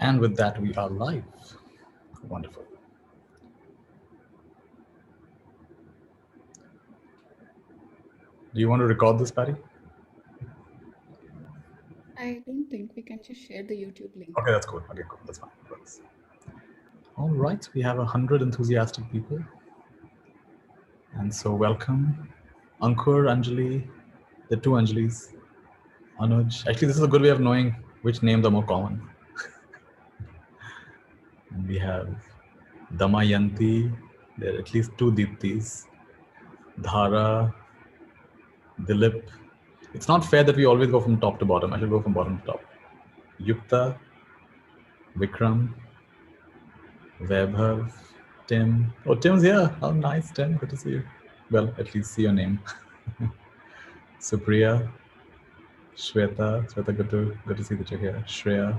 And with that, we are live. Wonderful. Do you want to record this, Patty? I don't think we can just share the YouTube link. Okay, that's cool. Okay, cool. That's fine. Works. All right, we have 100 enthusiastic people. And so welcome, Ankur, Anjali, the two Anjalis, Anuj. Actually, this is a good way of knowing which names are more common. And we have Damayanti, there are at least two Deeptis, Dhara, Dilip. It's not fair that we always go from top to bottom. I should go from bottom to top. Yukta, Vikram, Vaibhav, Tim. Oh, Tim's here. How nice, Tim. Good to see you. Well, at least see your name. Supriya, Shweta. Shweta, good to see that you're here. Shreya,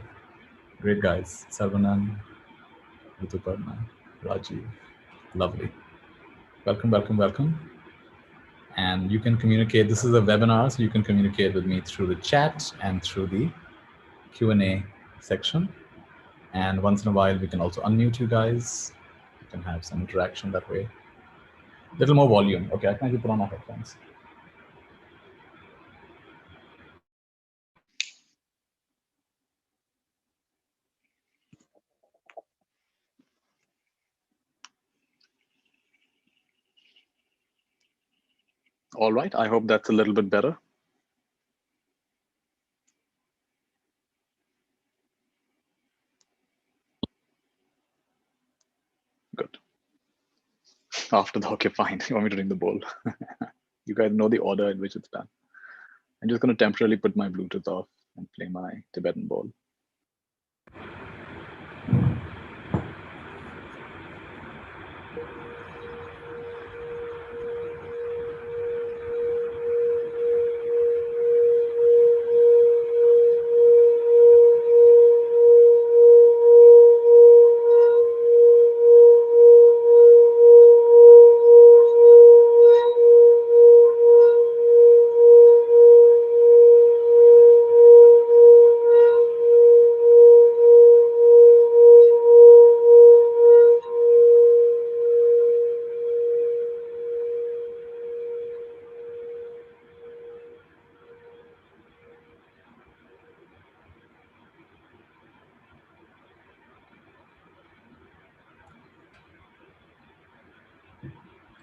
great guys. Sarvanan, Rituparna, Rajiv. Lovely. Welcome, welcome, welcome. And you can communicate. This is a webinar, so you can communicate with me through the chat and through the Q&A section. And once in a while, we can also unmute you guys. You can have some interaction that way. Little more volume. Okay, I can actually put on my headphones. All right, I hope that's a little bit better. Good. After the, okay, fine. You want me to ring the bowl? You guys know the order in which it's done. I'm just going to temporarily put my Bluetooth off and play my Tibetan bowl.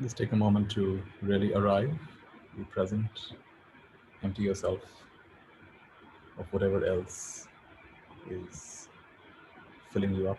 Just take a moment to really arrive, be present, empty yourself of whatever else is filling you up.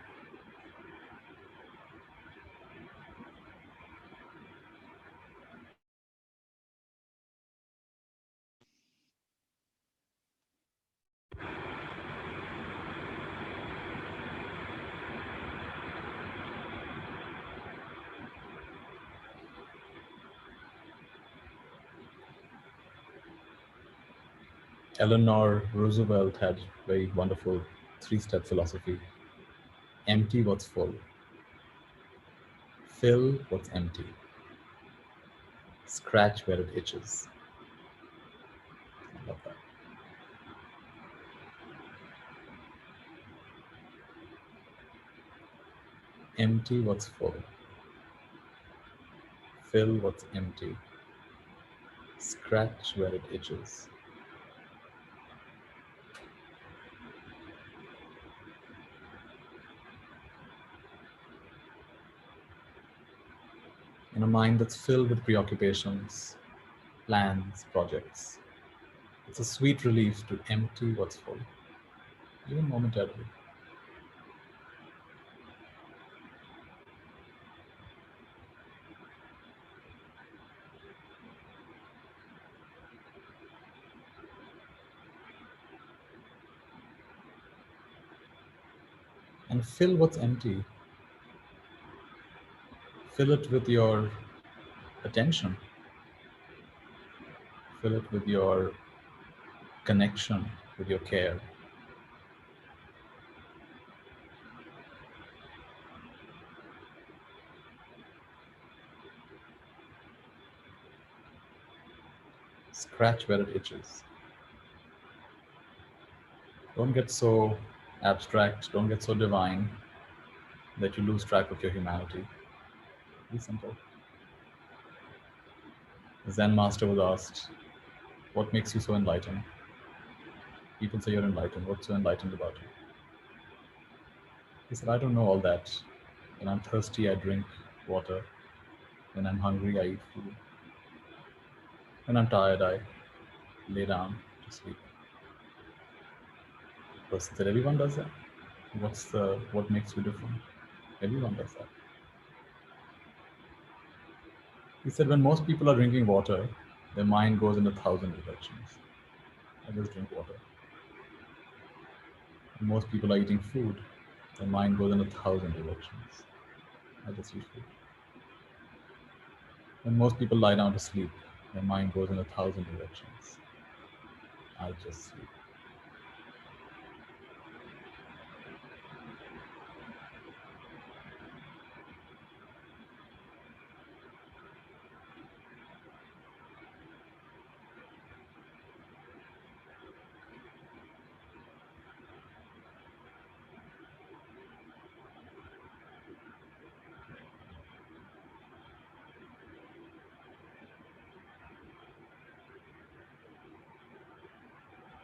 Eleanor Roosevelt had very wonderful three-step philosophy. Empty what's full. Fill what's empty. Scratch where it itches. I love that. Empty what's full. Fill what's empty. Scratch where it itches. In a mind that's filled with preoccupations, plans, projects, it's a sweet relief to empty what's full, even momentarily. And fill what's empty. Fill it with your attention. Fill it with your connection, with your care. Scratch where it itches. Don't get so Abstract, don't get so divine that you lose track of your humanity. Be simple. The Zen master was asked, what makes you so enlightened? People say you're enlightened. What's so enlightened about you? He said, I don't know all that. When I'm thirsty, I drink water. When I'm hungry, I eat food. When I'm tired, I lay down to sleep. The person said, everyone does that. What makes you different? Everyone does that. He said, when most people are drinking water, their mind goes in 1,000 directions. I just drink water. When most people are eating food, their mind goes in 1,000 directions. I just eat food. When most people lie down to sleep, their mind goes in 1,000 directions. I just sleep.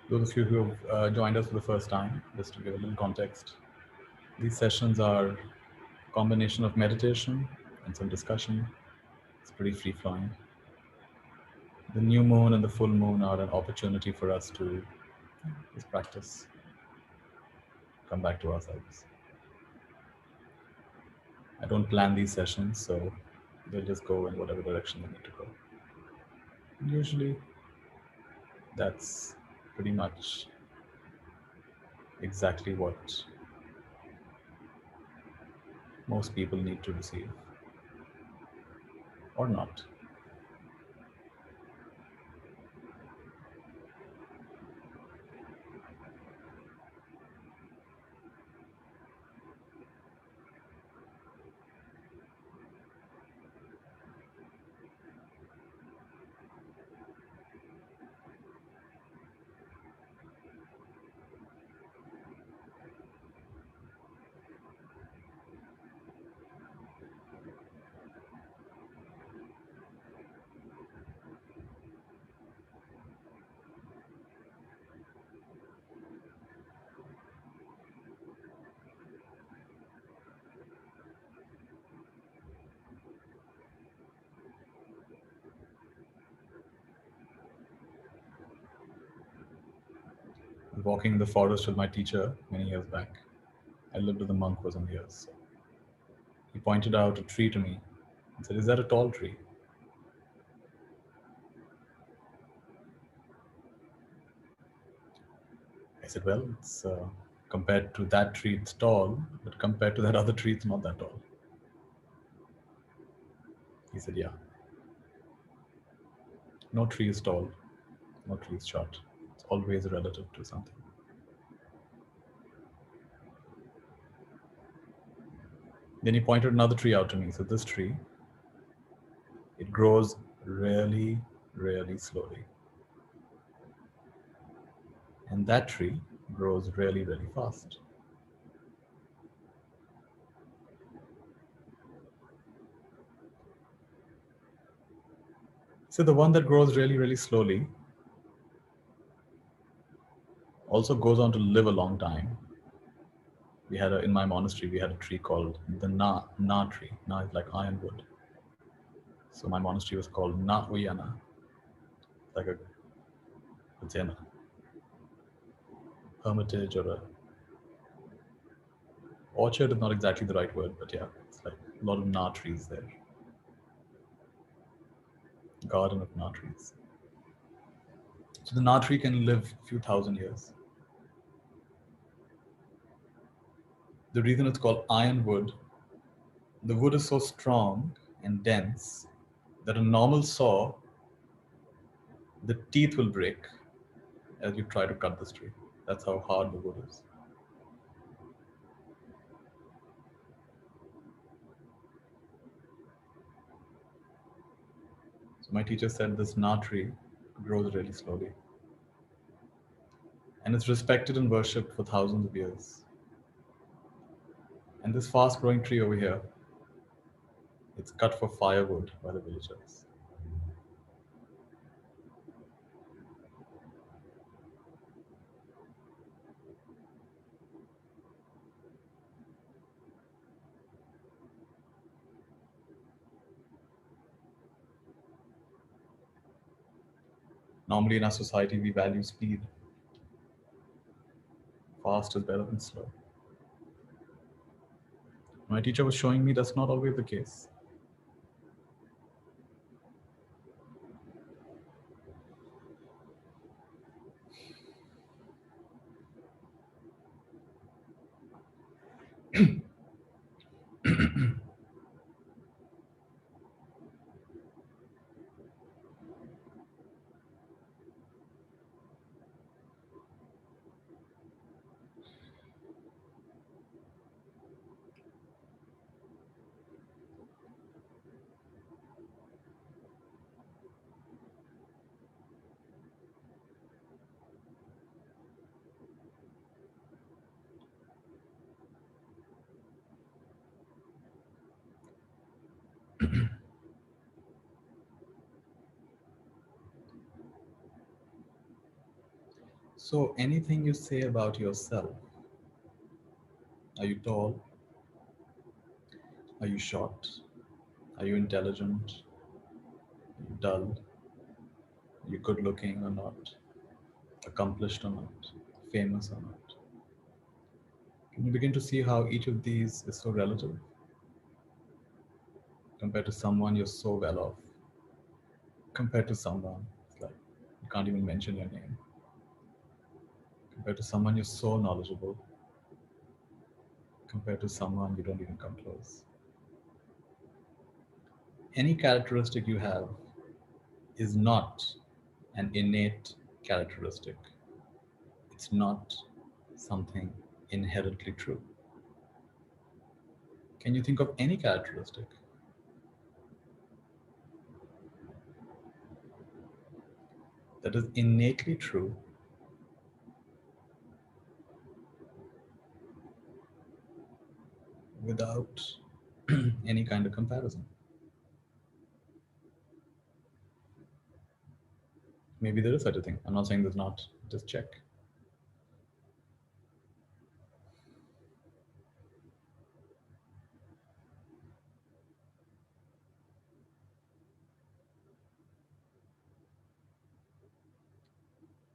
Those of you who have joined us for the first time, just to give a little context, these sessions are a combination of meditation and some discussion. It's pretty free flowing. The new moon and the full moon are an opportunity for us to just practice, come back to ourselves. I don't plan these sessions, so they'll just go in whatever direction they need to go. And usually, that's pretty much exactly what most people need to receive, or not. Walking in the forest with my teacher many years back. I lived with a monk for some years. So he pointed out a tree to me and said, is that a tall tree? I said, well, it's compared to that tree, it's tall, but compared to that other tree, it's not that tall. He said, yeah, no tree is tall, no tree is short. It's always relative to something. Then he pointed another tree out to me. So this tree, it grows really, really slowly. And that tree grows really, really fast. So the one that grows really, really slowly also goes on to live a long time. In my monastery, we had a tree called the Na tree. Na is like ironwood. So my monastery was called Na Uyana, like a, let's say, an hermitage or a orchard is not exactly the right word, but yeah, it's like a lot of Na trees there. Garden of Na trees. So the Na tree can live a few thousand years. The reason it's called ironwood, the wood is so strong and dense that a normal saw, the teeth will break as you try to cut this tree. That's how hard the wood is. So my teacher said this Na tree grows really slowly. And it's respected and worshipped for thousands of years. And this fast growing tree over here, it's cut for firewood by the villagers. Normally in our society, we value speed. Fast is better than slow. My teacher was showing me that's not always the case. So, anything you say about yourself, are you tall? Are you short? Are you intelligent? Are you dull? Are you good looking or not? Accomplished or not? Famous or not? Can you begin to see how each of these is so relative compared to someone you're so well off? Compared to someone, it's like you can't even mention your name. Compared to someone you're so knowledgeable, compared to someone you don't even come close. Any characteristic you have is not an innate characteristic. It's not something inherently true. Can you think of any characteristic that is innately true without any kind of comparison? Maybe there is such a thing. I'm not saying there's not. Just check.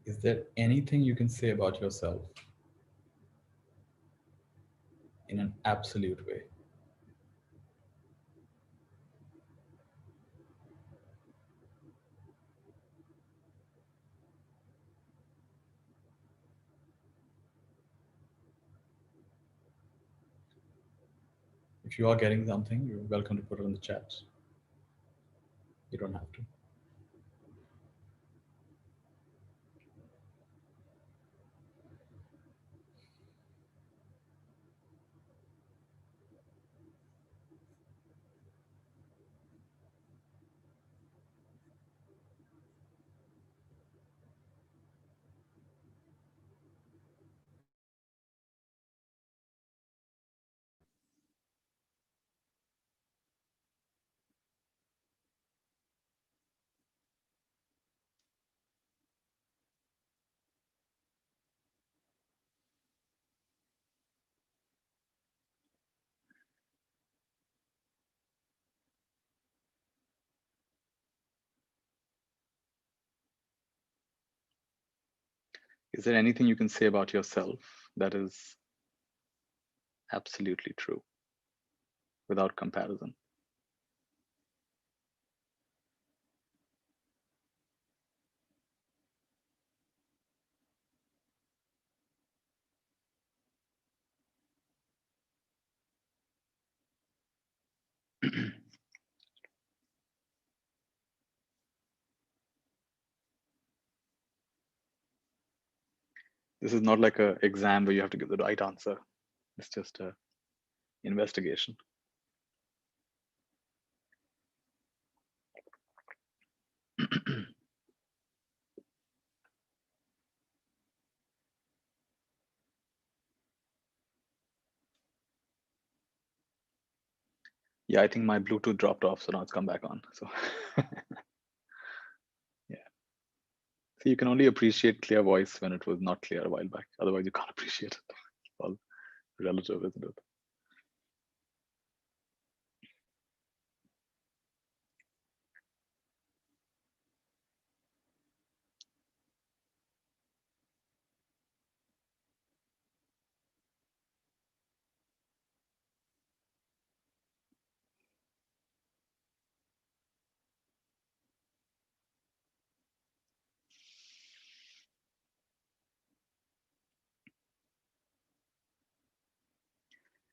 Is there anything you can say about yourself in an absolute way? If you are getting something, you're welcome to put it in the chat. You don't have to. Is there anything you can say about yourself that is absolutely true without comparison? This is not like an exam where you have to give the right answer. It's just a investigation. Yeah, I think my Bluetooth dropped off, so now it's come back on. So yeah. So you can only appreciate clear voice when it was not clear a while back. Otherwise, you can't appreciate it. It's all relative, isn't it?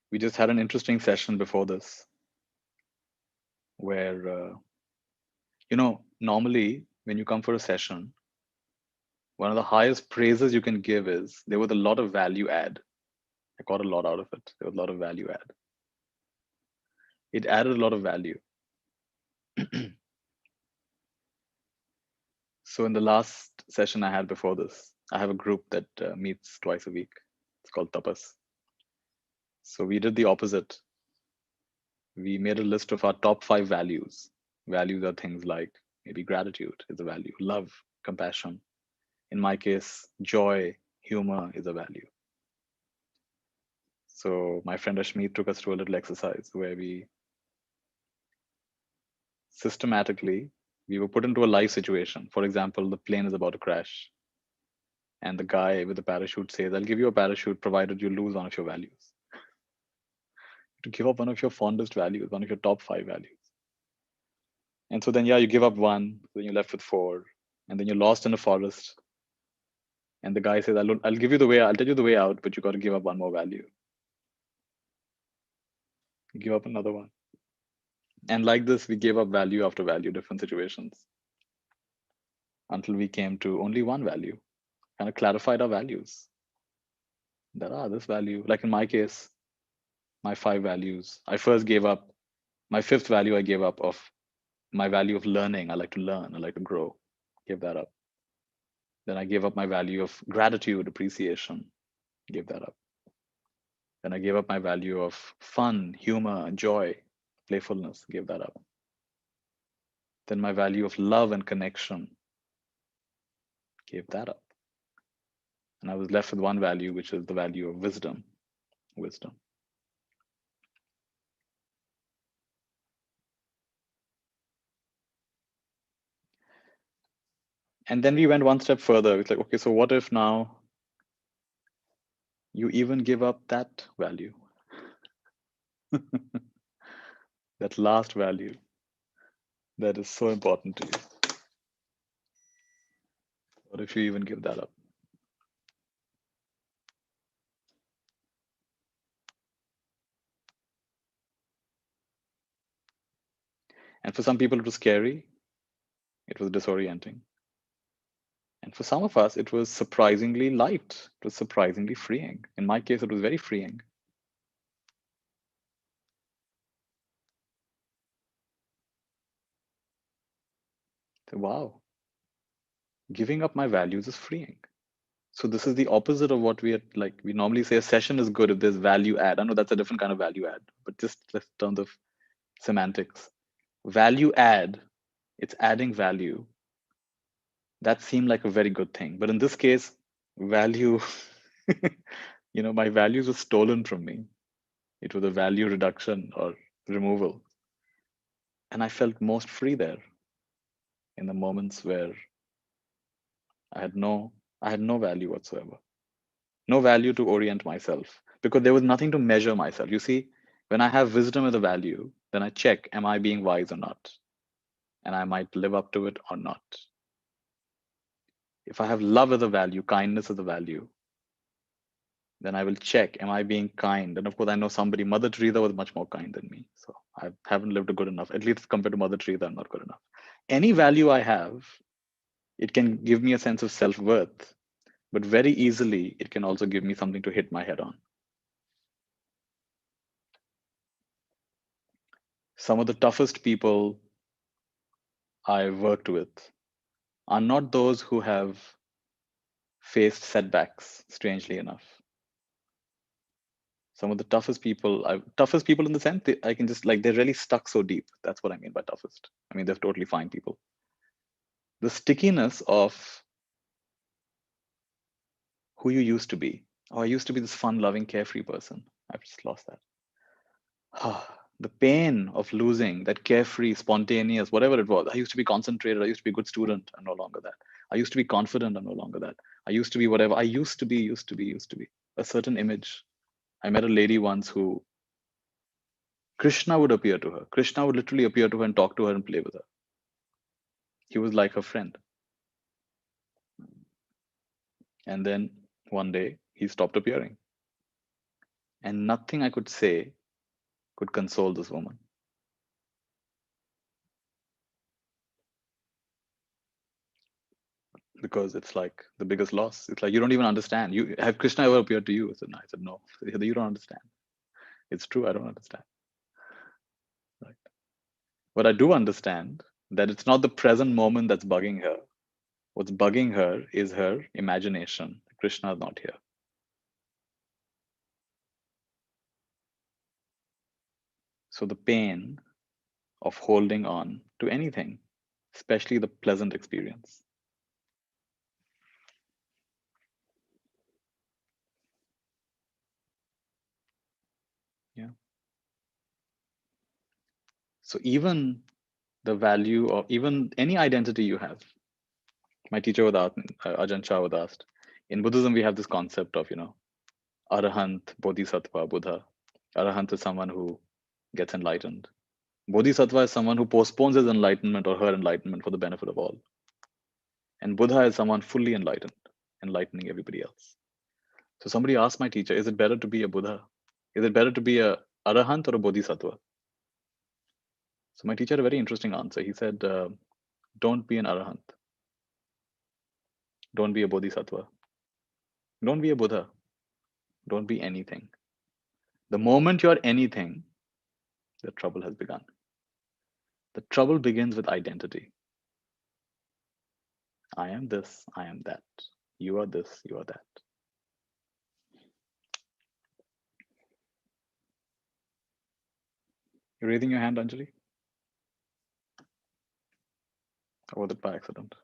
We just had an interesting session before this where, normally when you come for a session, one of the highest praises you can give is there was a lot of value add. I got a lot out of it. There was a lot of value add. It added a lot of value. So in the last session I had before this, I have a group that meets twice a week. It's called Tapas. So we did the opposite. We made a list of our top 5 values. Values are things like maybe gratitude is a value, love, compassion. In my case, joy, humor is a value. So my friend Ashmeet took us through a little exercise where we systematically we were put into a life situation. For example, the plane is about to crash, and the guy with the parachute says, "I'll give you a parachute provided you lose one of your values." To give up one of your fondest values, one of your top 5 values. And so then, yeah, you give up one, then you're left with 4, and then you're lost in the forest. And the guy says, I'll give you the way, I'll tell you the way out, but you got to give up one more value. You give up another one. And like this, we gave up value after value, different situations, until we came to only one value, kind of clarified our values. That, this value, like in my case, my 5 values, I first gave up my 5th value, I gave up of my value of learning. I like to learn, I like to grow, give that up. Then I gave up my value of gratitude, appreciation, give that up. Then I gave up my value of fun, humor, joy, playfulness, give that up. Then my value of love and connection, gave that up. And I was left with one value, which is the value of wisdom. Wisdom. And then we went one step further. It's like, okay, so what if now you even give up that value? That last value that is so important to you. What if you even give that up? And for some people, it was scary. It was disorienting. And for some of us, it was surprisingly light. It was surprisingly freeing. In my case, it was very freeing. So, wow, giving up my values is freeing. So this is the opposite of what we are like. We normally say a session is good if there's value add. I know that's a different kind of value add, but just in terms of semantics, value add, it's adding value. That seemed like a very good thing. But in this case, value, my values were stolen from me. It was a value reduction or removal. And I felt most free there in the moments where I had no value whatsoever. No value to orient myself because there was nothing to measure myself. You see, when I have wisdom as a value, then I check, am I being wise or not? And I might live up to it or not. If I have love as a value, kindness as a value, then I will check, am I being kind? And of course, I know somebody, Mother Teresa was much more kind than me. So I haven't lived a good enough, at least compared to Mother Teresa, I'm not good enough. Any value I have, it can give me a sense of self-worth, but very easily, it can also give me something to hit my head on. Some of the toughest people I've worked with are not those who have faced setbacks, strangely enough. Some of the toughest people in the sense, I can just like, they're really stuck so deep. That's what I mean by toughest. I mean, they're totally fine people. The stickiness of who you used to be. Oh, I used to be this fun, loving, carefree person. I've just lost that. The pain of losing that carefree, spontaneous, whatever it was. I used to be concentrated. I used to be a good student. I'm no longer that. I used to be confident. I'm no longer that. I used to be whatever. I used to be. A certain image. I met a lady once who Krishna would appear to her. Krishna would literally appear to her and talk to her and play with her. He was like her friend. And then one day he stopped appearing. And nothing I could say could console this woman. Because it's like the biggest loss. It's like you don't even understand. You have Krishna ever appeared to you? I said, no. I said, no. You don't understand. It's true. I don't understand. Right. But I do understand that it's not the present moment that's bugging her. What's bugging her is her imagination. Krishna is not here. So the pain of holding on to anything, especially the pleasant experience. Yeah. So even the value of even any identity you have. My teacher would ask, Ajahn Chah would ask, in Buddhism, we have this concept of, Arahant, Bodhisattva, Buddha. Arahant is someone who gets enlightened. Bodhisattva is someone who postpones his enlightenment or her enlightenment for the benefit of all. And Buddha is someone fully enlightened, enlightening everybody else. So somebody asked my teacher, is it better to be a Buddha? Is it better to be a Arahant or a Bodhisattva? So my teacher had a very interesting answer. He said, don't be an Arahant. Don't be a Bodhisattva. Don't be a Buddha. Don't be anything. The moment you're anything, the trouble has begun. The trouble begins with identity. I am this, I am that. You are this, you are that. You're raising your hand, Anjali? Or was it by accident?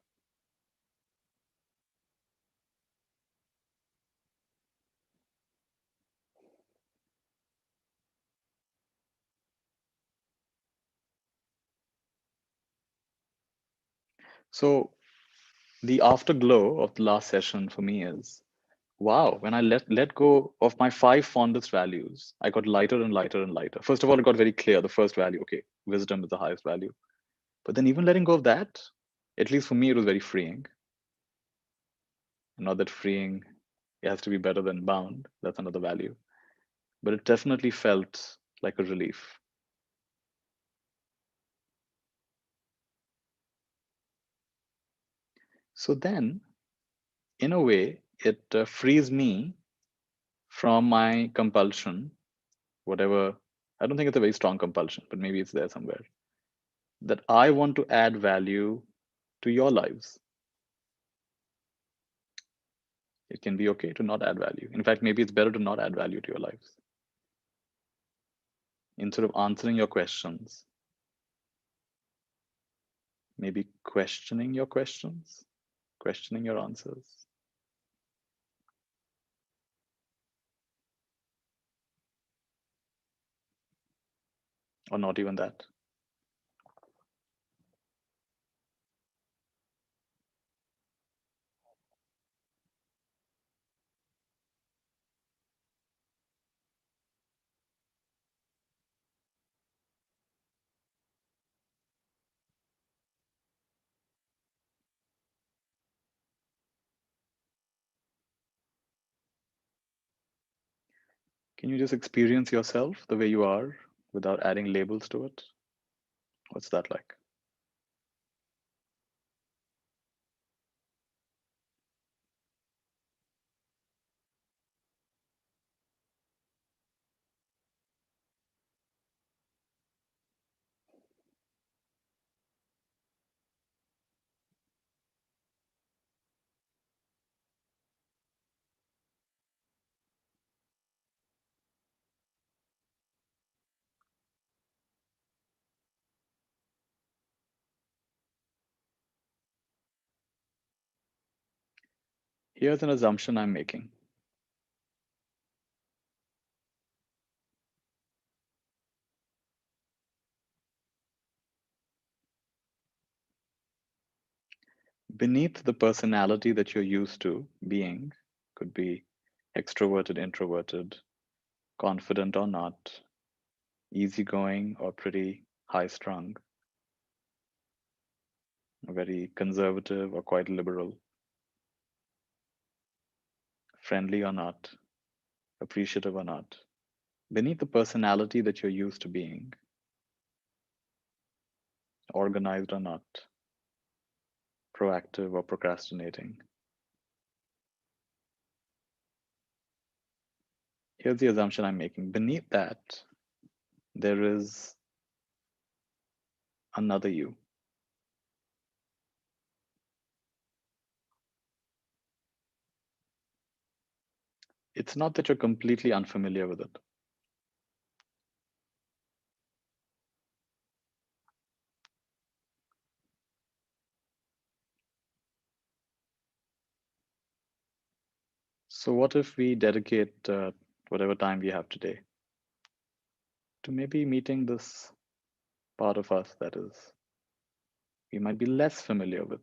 So the afterglow of the last session for me is, wow, when I let go of my 5 fondest values, I got lighter and lighter and lighter. First of all, it got very clear. The first value, okay, wisdom is the highest value. But then even letting go of that, at least for me, it was very freeing. Not that freeing, it has to be better than bound. That's another value. But it definitely felt like a relief. So then, in a way, it frees me from my compulsion, whatever. I don't think it's a very strong compulsion, but maybe it's there somewhere, that I want to add value to your lives. It can be okay to not add value. In fact, maybe it's better to not add value to your lives. Instead of answering your questions, maybe questioning your questions, questioning your answers, or not even that. Can you just experience yourself the way you are without adding labels to it? What's that like? Here's an assumption I'm making. Beneath the personality that you're used to being, could be extroverted, introverted, confident or not, easygoing or pretty high strung, very conservative or quite liberal, friendly or not, appreciative or not. Beneath the personality that you're used to being, organized or not, proactive or procrastinating, here's the assumption I'm making. Beneath that, there is another you. It's not that you're completely unfamiliar with it. So, what if we dedicate whatever time we have today to maybe meeting this part of us that is we might be less familiar with?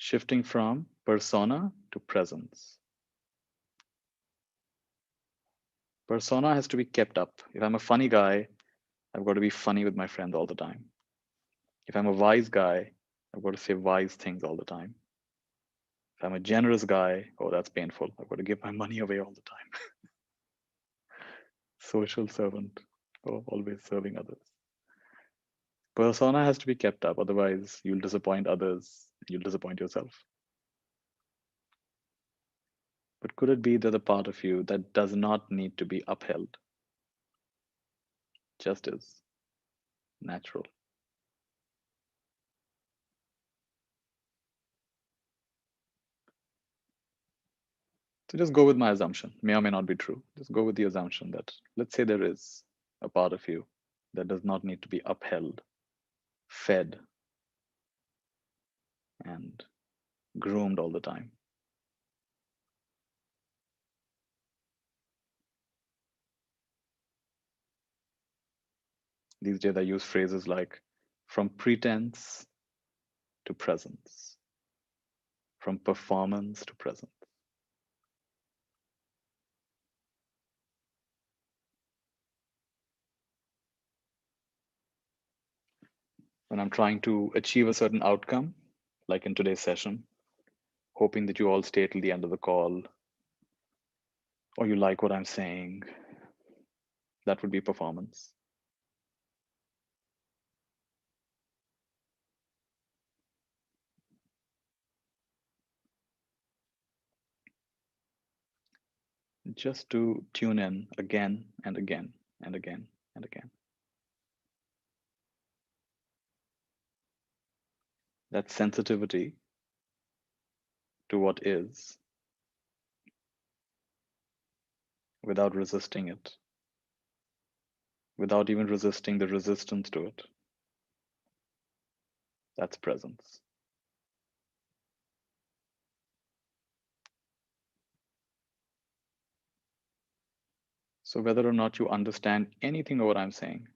Shifting from persona to presence. Persona has to be kept up. If I'm a funny guy, I've got to be funny with my friends all the time. If I'm a wise guy, I've got to say wise things all the time. If I'm a generous guy, oh, that's painful. I've got to give my money away all the time. Social servant, oh, always serving others. Persona has to be kept up, otherwise, you'll disappoint others, you'll disappoint yourself. But could it be that a part of you that does not need to be upheld, just is natural? So just go with my assumption. May or may not be true. Just go with the assumption that let's say there is a part of you that does not need to be upheld, fed, and groomed all the time. These days I use phrases like from pretense to presence, from performance to presence. When I'm trying to achieve a certain outcome, like in today's session, hoping that you all stay till the end of the call or you like what I'm saying, that would be performance. Just to tune in again and again and again and again. That sensitivity to what is without resisting it, without even resisting the resistance to it. That's presence. So, whether or not you understand anything of what I'm saying,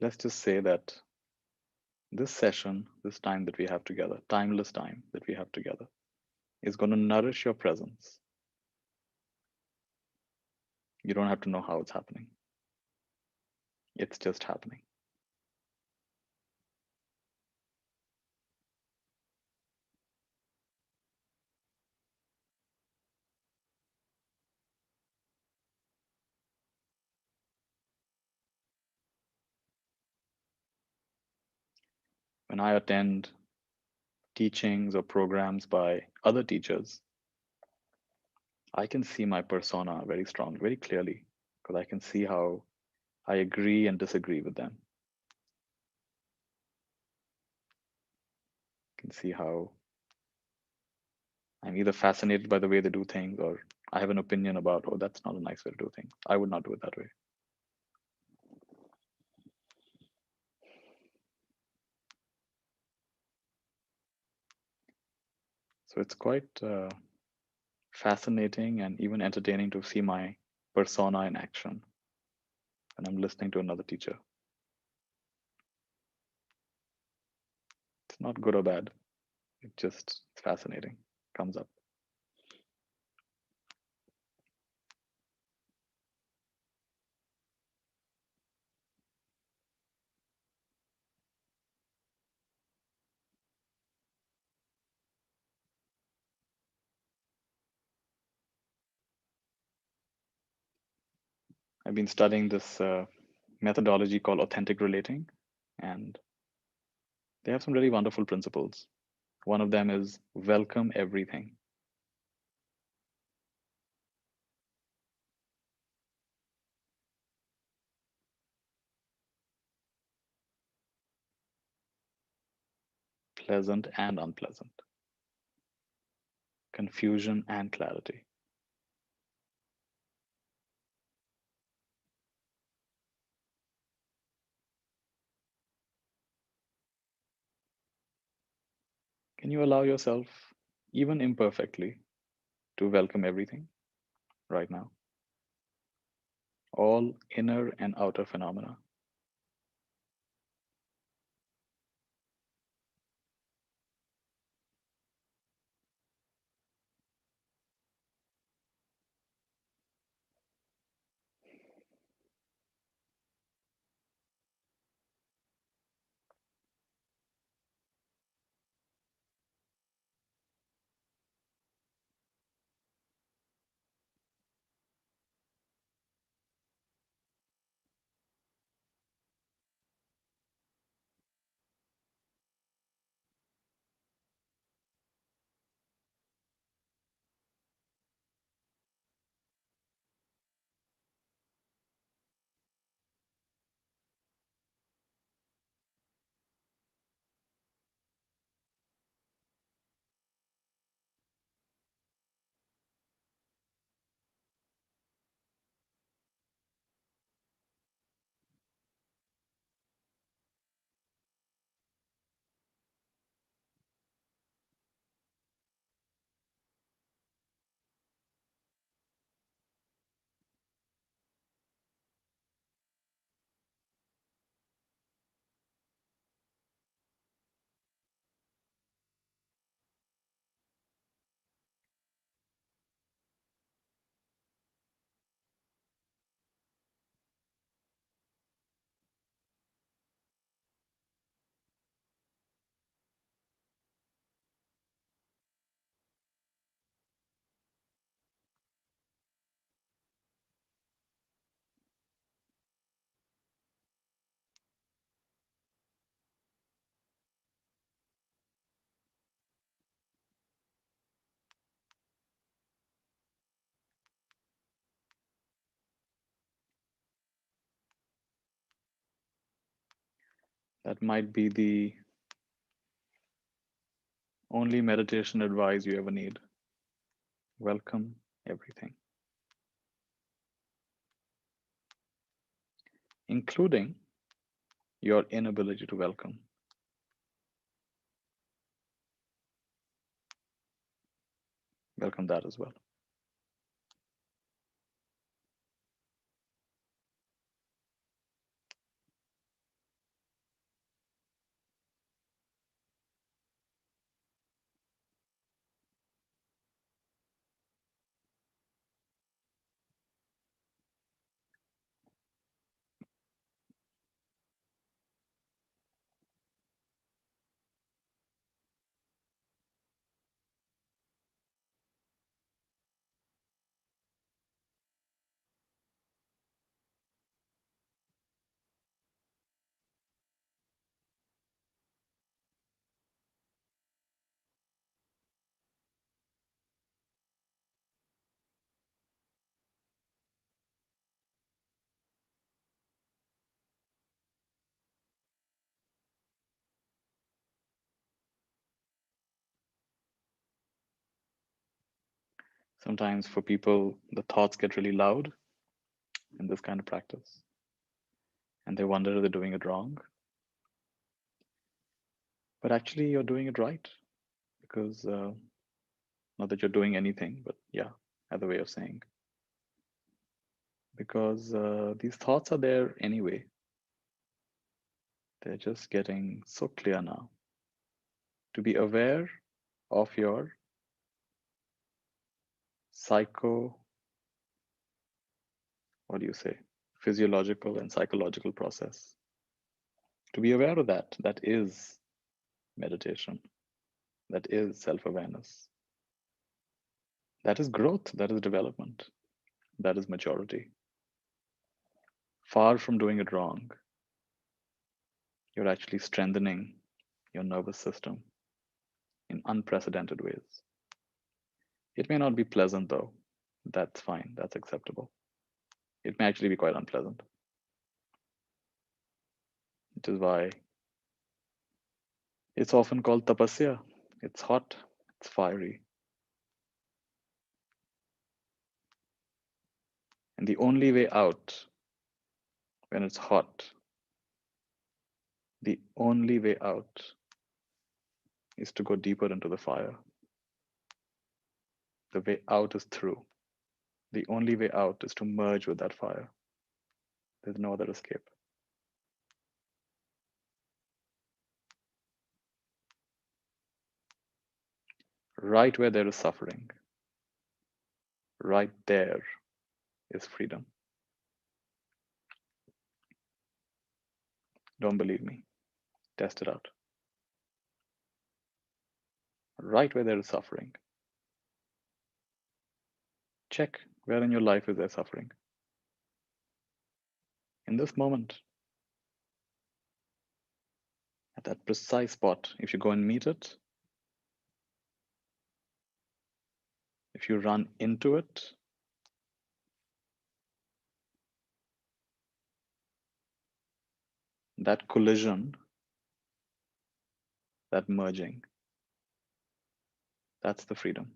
let's just say that this session, this time that we have together, timeless time that we have together, is going to nourish your presence. You don't have to know how it's happening, it's just happening. When I attend teachings or programs by other teachers, I can see my persona very strongly, very clearly, because I can see how I agree and disagree with them. I can see how I'm either fascinated by the way they do things or I have an opinion about, oh, that's not a nice way to do things. I would not do it that way. So it's quite fascinating and even entertaining to see my persona in action when I'm listening to another teacher. It's not good or bad. It just it's fascinating. Comes up. I've been studying this methodology called authentic relating, and they have some really wonderful principles. One of them is welcome everything. Pleasant and unpleasant, confusion and clarity. Can you allow yourself, even imperfectly, to welcome everything right now? All inner and outer phenomena. That might be the only meditation advice you ever need. Welcome everything, including your inability to welcome. Welcome that as well. Sometimes for people, the thoughts get really loud in this kind of practice, and they wonder if they're doing it wrong. But actually, you're doing it right because Not that you're doing anything, but yeah, as a way of saying. Because these thoughts are there anyway. They're just getting so clear now. To be aware of your psycho, what do you say, physiological and psychological process. To be aware of that, that is meditation. That is self awareness. That is growth. That is development. That is maturity. Far from doing it wrong, you're actually strengthening your nervous system in unprecedented ways. It may not be pleasant though. That's fine. That's acceptable. It may actually be quite unpleasant, which is why it's often called tapasya. It's hot, it's fiery. And the only way out when it's hot, the only way out is to go deeper into the fire. The way out is through. The only way out is to merge with that fire. There's no other escape. Right where there is suffering, right there is freedom. Don't believe me? Test it out. Right where there is suffering, check where in your life is there suffering. In this moment, at that precise spot, if you go and meet it, if you run into it, that collision, that merging, that's the freedom.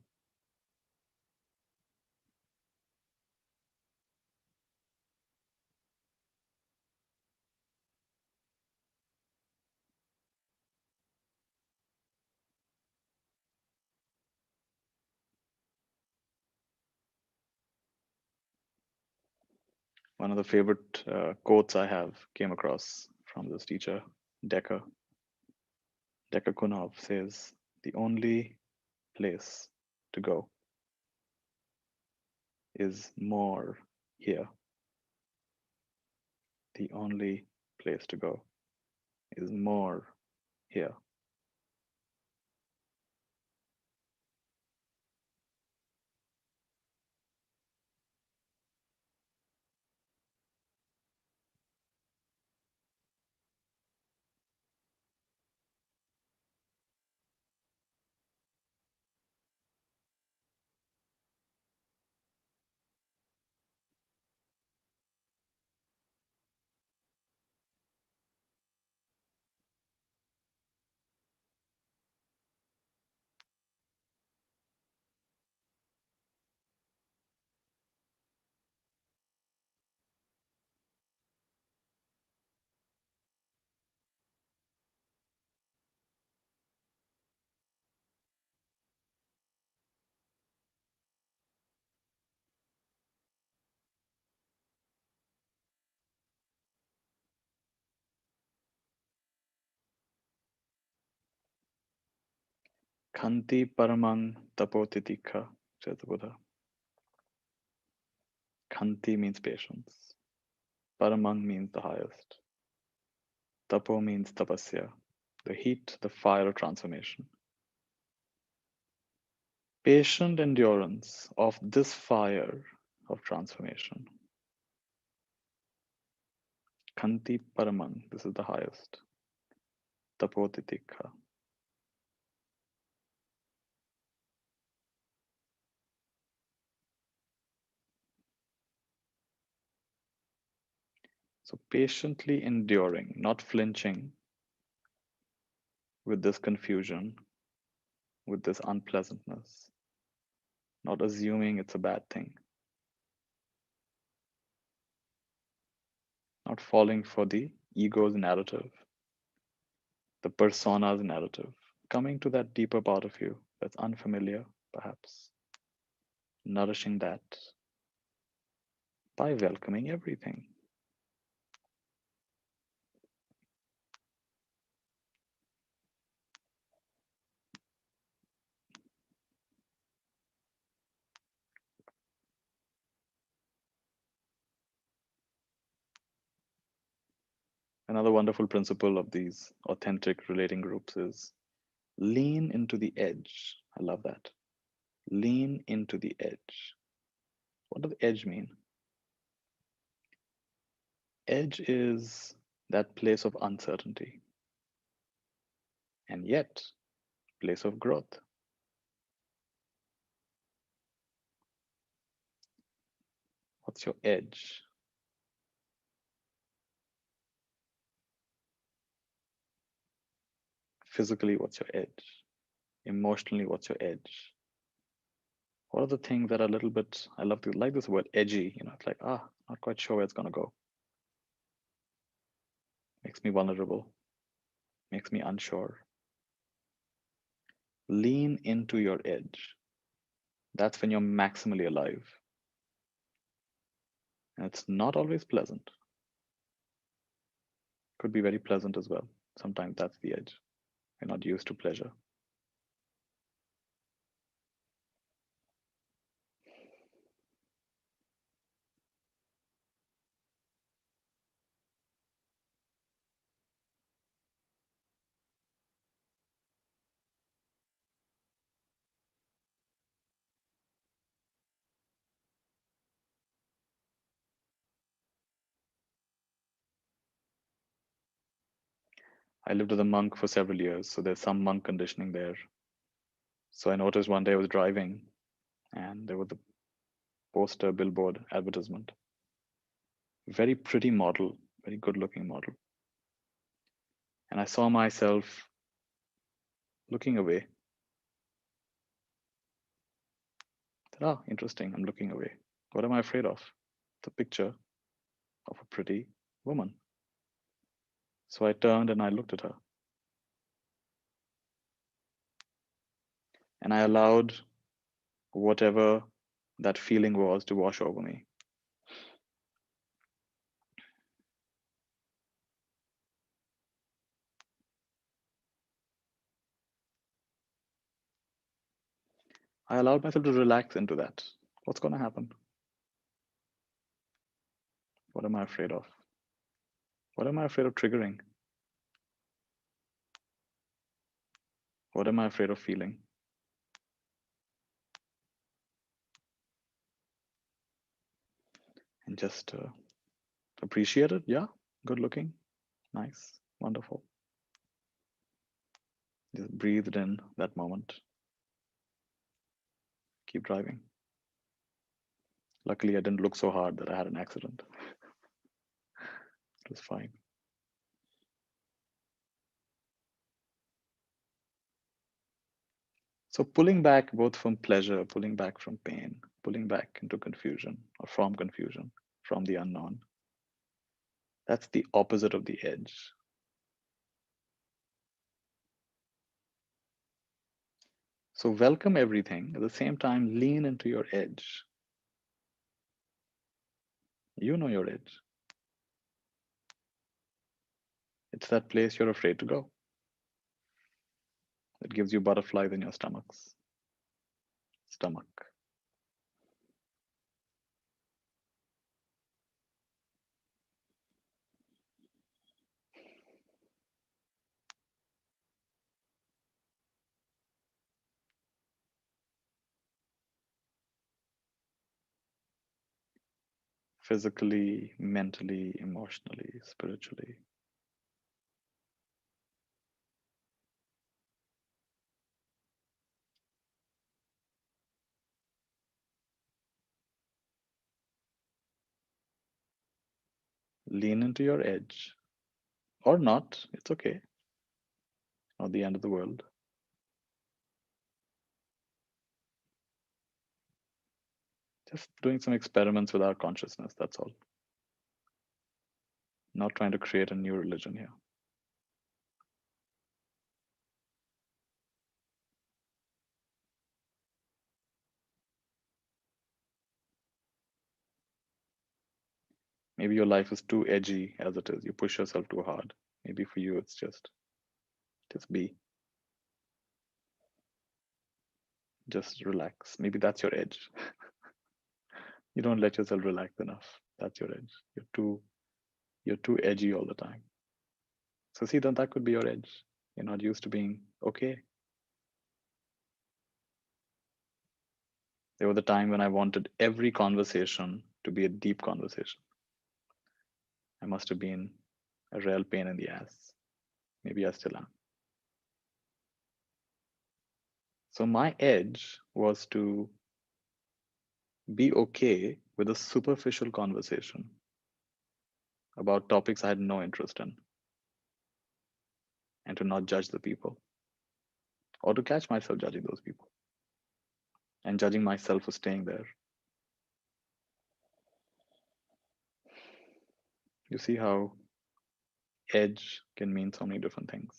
One of the favorite quotes I have came across from this teacher, Decker. Decker Kunov says, the only place to go is more here. The only place to go is more here. Khanti paramang tapotitikha, says the Buddha. Khanti means patience. Paramang means the highest. Tapo means tapasya, the heat, the fire of transformation. Patient endurance of this fire of transformation. Khanti paramang, this is the highest. Tapotitikha. So patiently enduring, not flinching with this confusion, with this unpleasantness, not assuming it's a bad thing, not falling for the ego's narrative, the persona's narrative, coming to that deeper part of you that's unfamiliar, perhaps nourishing that by welcoming everything. Another wonderful principle of these authentic relating groups is lean into the edge. I love that. Lean into the edge. What does edge mean? Edge is that place of uncertainty and yet place of growth. What's your edge? Physically, what's your edge? Emotionally, what's your edge? What are the things that are a little bit, I love to like this word edgy, it's like, not quite sure where it's gonna go. Makes me vulnerable, makes me unsure. Lean into your edge. That's when you're maximally alive. And it's not always pleasant. Could be very pleasant as well. Sometimes that's the edge. We're not used to pleasure. I lived with a monk for several years, so there's some monk conditioning there. So I noticed one day I was driving and there was a poster billboard advertisement. Very pretty model, very good looking model. And I saw myself looking away. Interesting, I'm looking away. What am I afraid of? The picture of a pretty woman. So I turned and I looked at her. And I allowed whatever that feeling was to wash over me. I allowed myself to relax into that. What's going to happen? What am I afraid of? What am I afraid of triggering? What am I afraid of feeling? And just appreciate it. Yeah, good looking, nice, wonderful. Just breathed in that moment. Keep driving. Luckily, I didn't look so hard that I had an accident. It was fine. So pulling back both from pleasure, pulling back from pain, pulling back into confusion or from confusion, from the unknown. That's the opposite of the edge. So welcome everything. At the same time, lean into your edge. You know your edge. It's that place you're afraid to go. It gives you butterflies in your stomach. Physically, mentally, emotionally, spiritually. Lean into your edge. Or not, it's okay. Not the end of the world. Just doing some experiments with our consciousness, that's all. Not trying to create a new religion here. Maybe your life is too edgy as it is. You push yourself too hard. Maybe for you, it's just be, just relax. Maybe that's your edge. You don't let yourself relax enough. That's your edge. You're too edgy all the time. So see, then that could be your edge. You're not used to being okay. There was a time when I wanted every conversation to be a deep conversation. I must have been a real pain in the ass. Maybe I still am. So my edge was to be okay with a superficial conversation about topics I had no interest in, and to not judge the people, or to catch myself judging those people and judging myself for staying there. You see how edge can mean so many different things.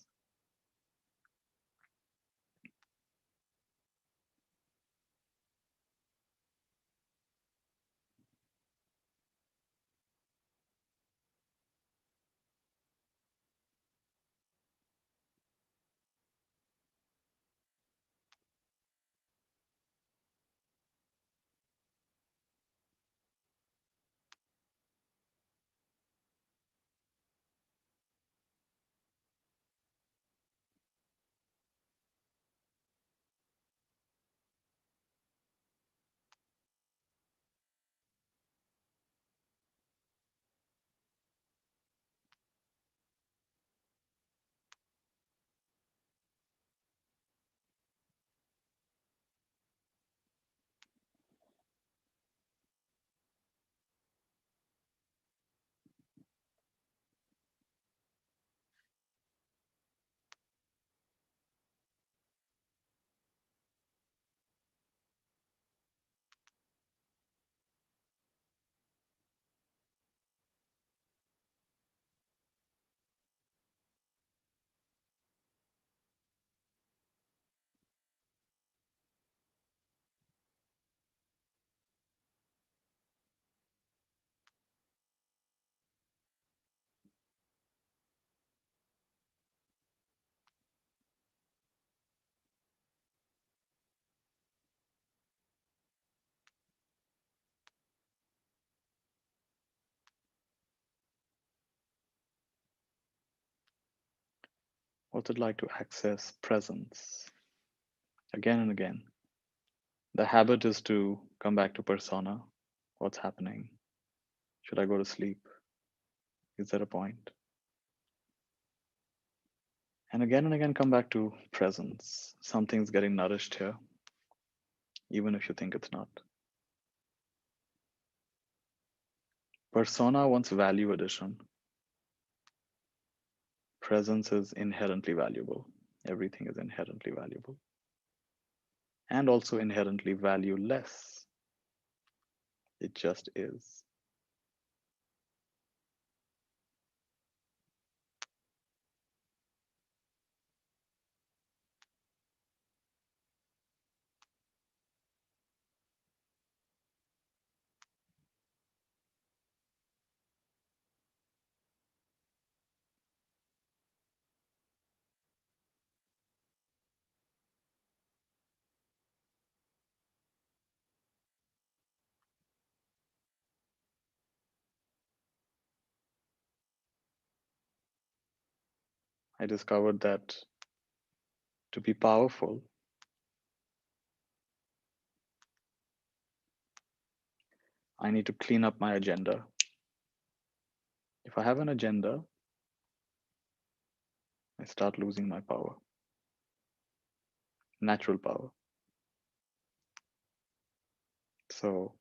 What's it like to access presence again and again? The habit is to come back to persona. What's happening? Should I go to sleep? Is there a point? And again, come back to presence. Something's getting nourished here, even if you think it's not. Persona wants value addition. Presence is inherently valuable. Everything is inherently valuable. And also inherently valueless. It just is. I discovered that to be powerful, I need to clean up my agenda. If I have an agenda, I start losing my power, natural power. So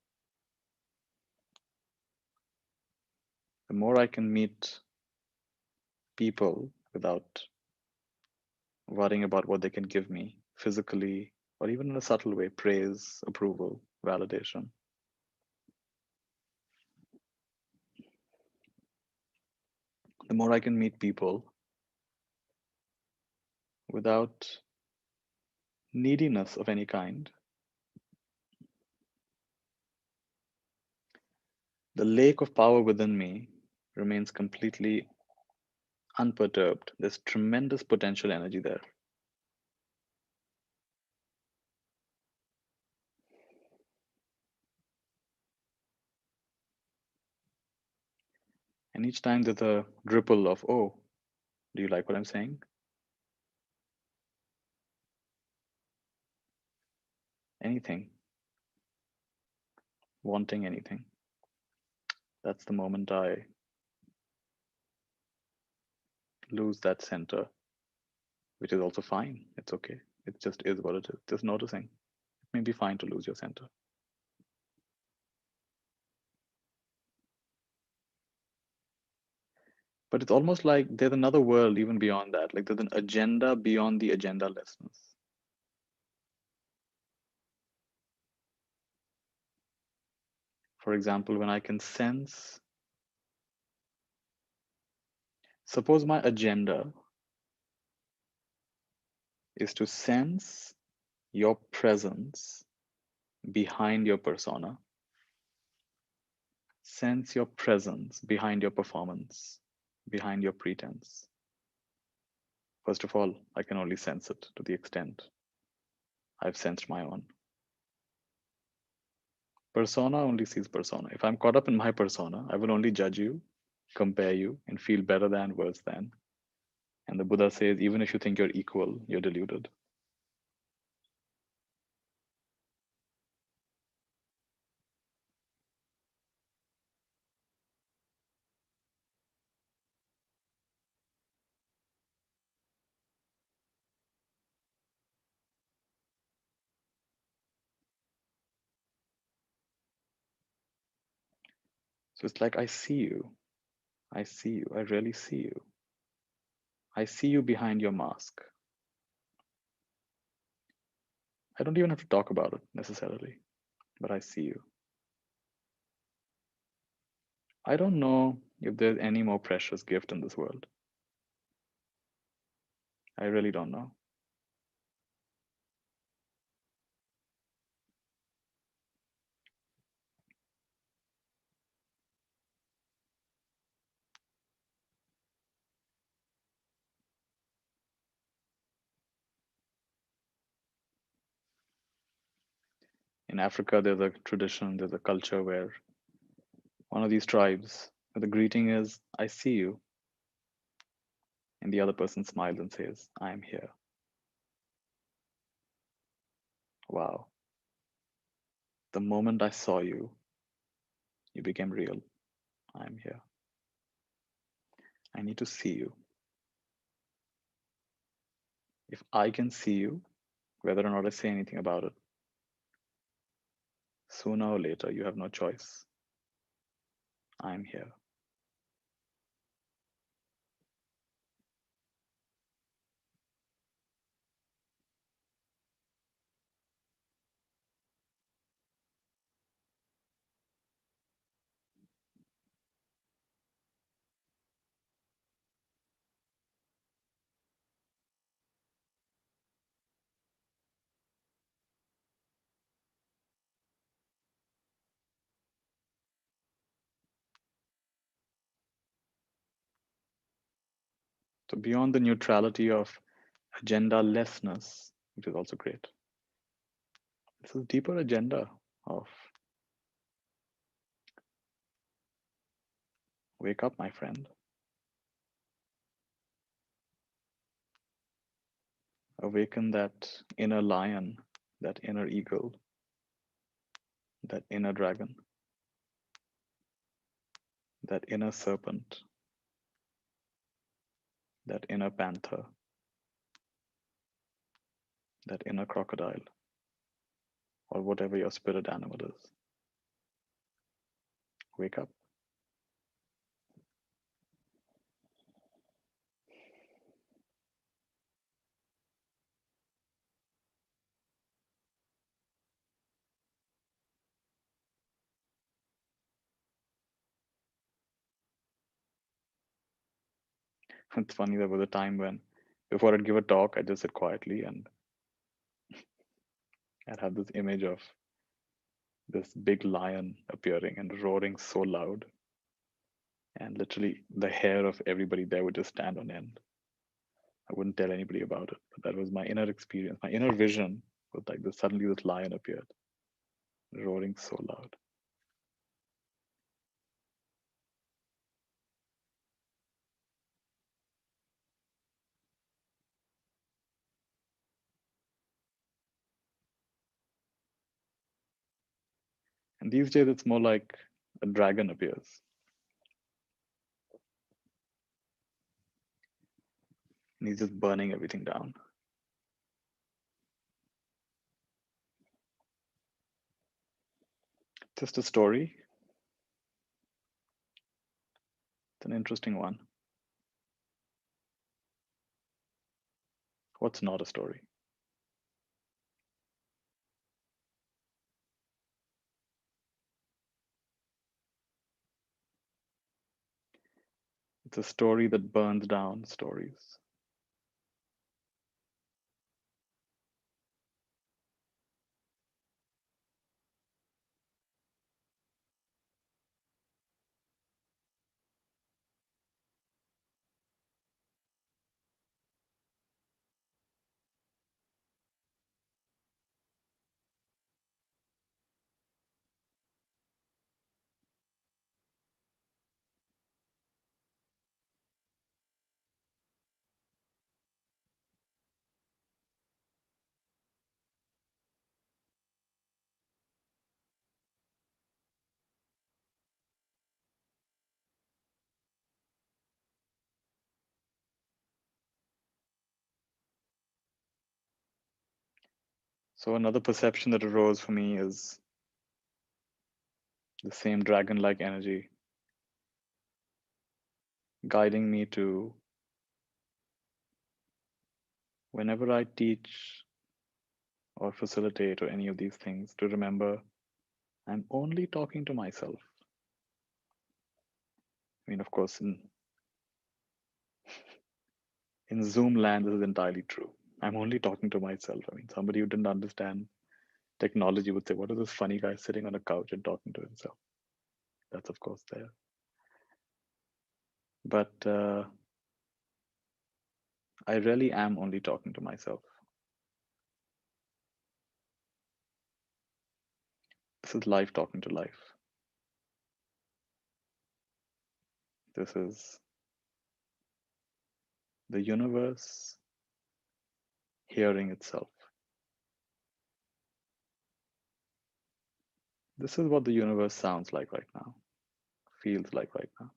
the more I can meet people without worrying about what they can give me physically, or even in a subtle way, praise, approval, validation, the more I can meet people without neediness of any kind, The lake of power within me remains completely unperturbed. There's tremendous potential energy there. And each time there's a ripple of, oh, do you like what I'm saying? Anything, wanting anything. That's the moment I lose that center, which is also fine. It's okay. It just is what it is. Just noticing. It may be fine to lose your center. But it's almost like there's another world even beyond that. Like there's an agenda beyond the agendalessness. For example, when I can sense, suppose my agenda is to sense your presence behind your persona, sense your presence behind your performance, behind your pretense. First of all, I can only sense it to the extent I've sensed my own. Persona only sees persona. If I'm caught up in my persona, I will only judge you, compare you, and feel better than, worse than. And the Buddha says, even if you think you're equal, you're deluded. So it's like, I see you. I see you. I really see you. I see you behind your mask. I don't even have to talk about it necessarily, but I see you. I don't know if there's any more precious gift in this world. I really don't know. In Africa, there's a tradition, there's a culture where one of these tribes, the greeting is, I see you. And the other person smiles and says, I am here. Wow. The moment I saw you, you became real. I am here. I need to see you. If I can see you, whether or not I say anything about it, sooner or later, you have no choice. I'm here. So beyond the neutrality of agenda-lessness, which is also great, this is a deeper agenda of wake up, my friend. Awaken that inner lion, that inner eagle, that inner dragon, that inner serpent, that inner panther, that inner crocodile, or whatever your spirit animal is. Wake up. It's funny, there was a time when before I'd give a talk, I'd just sit quietly and I'd have this image of this big lion appearing and roaring so loud, and literally the hair of everybody there would just stand on end. I wouldn't tell anybody about it, but that was my inner experience. My inner vision was like this: suddenly this lion appeared, roaring so loud. And these days it's more like a dragon appears. And he's just burning everything down. Just a story. It's an interesting one. What's not a story? It's a story that burns down stories. So another perception that arose for me is the same dragon-like energy guiding me to, whenever I teach or facilitate or any of these things, to remember I'm only talking to myself. I mean, of course, in Zoom land, this is entirely true. I'm only talking to myself. I mean, somebody who didn't understand technology would say, what is this funny guy sitting on a couch and talking to himself? That's, of course, there. But I really am only talking to myself. This is life talking to life. This is the universe hearing itself. This is what the universe sounds like right now, feels like right now.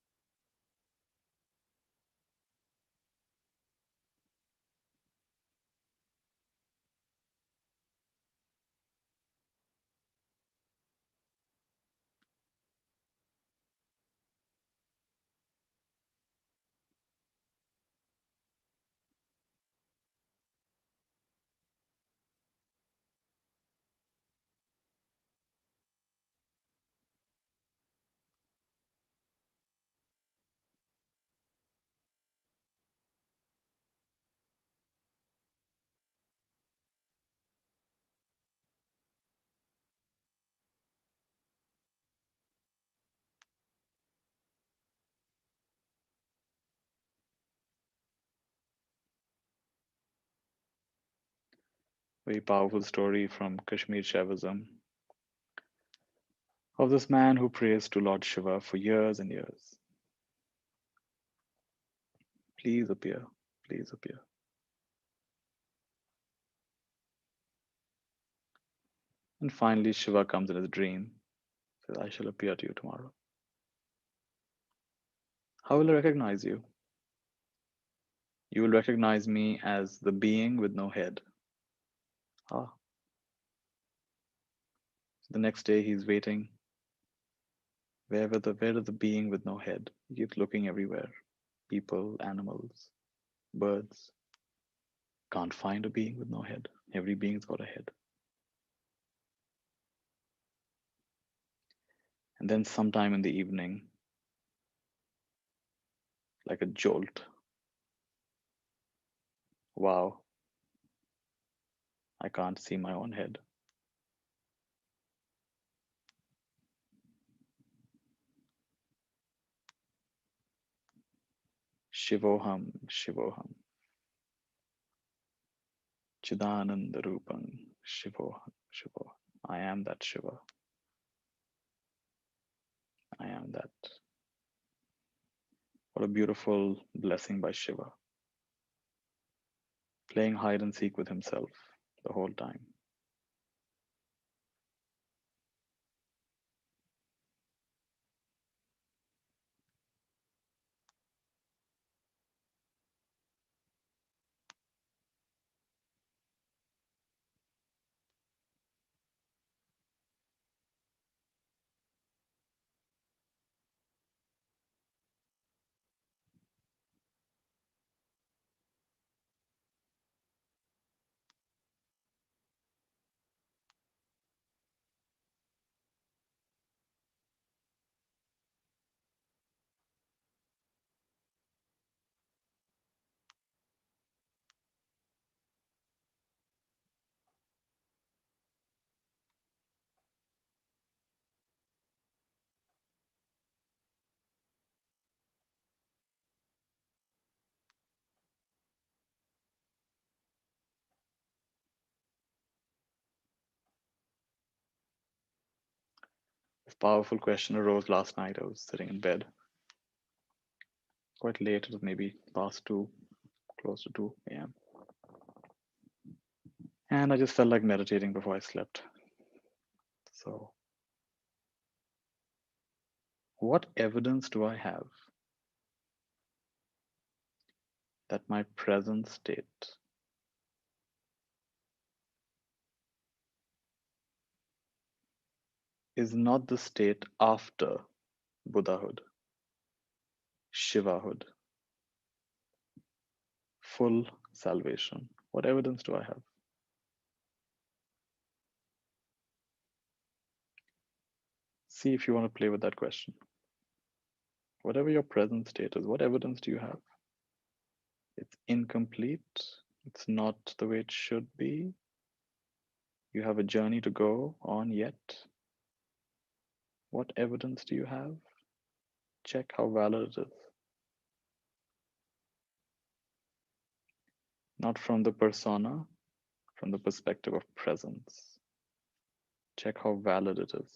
Very powerful story from Kashmir Shaivism of this man who prays to Lord Shiva for years and years. Please appear, please appear. And finally, Shiva comes in his dream, says, I shall appear to you tomorrow. How will I recognize you? You will recognize me as the being with no head. Ah. So the next day he's waiting. Where is the being with no head? He keeps looking everywhere. People, animals, birds. Can't find a being with no head. Every being's got a head. And then sometime in the evening, like a jolt. Wow, I can't see my own head. Shivoham, Shivoham. Chidananda Rupam, Shivoham, Shivoham. I am that Shiva. I am that. What a beautiful blessing by Shiva. Playing hide and seek with himself the whole time. This powerful question arose last night. I was sitting in bed quite late. It was maybe past 2, close to 2 a.m. And I just felt like meditating before I slept. So, what evidence do I have that my present state is not the state after Buddhahood, Shivahood, full salvation? What evidence do I have? See if you want to play with that question. Whatever your present state is, what evidence do you have? It's incomplete. It's not the way it should be. You have a journey to go on yet. What evidence do you have? Check how valid it is. Not from the persona, from the perspective of presence. Check how valid it is.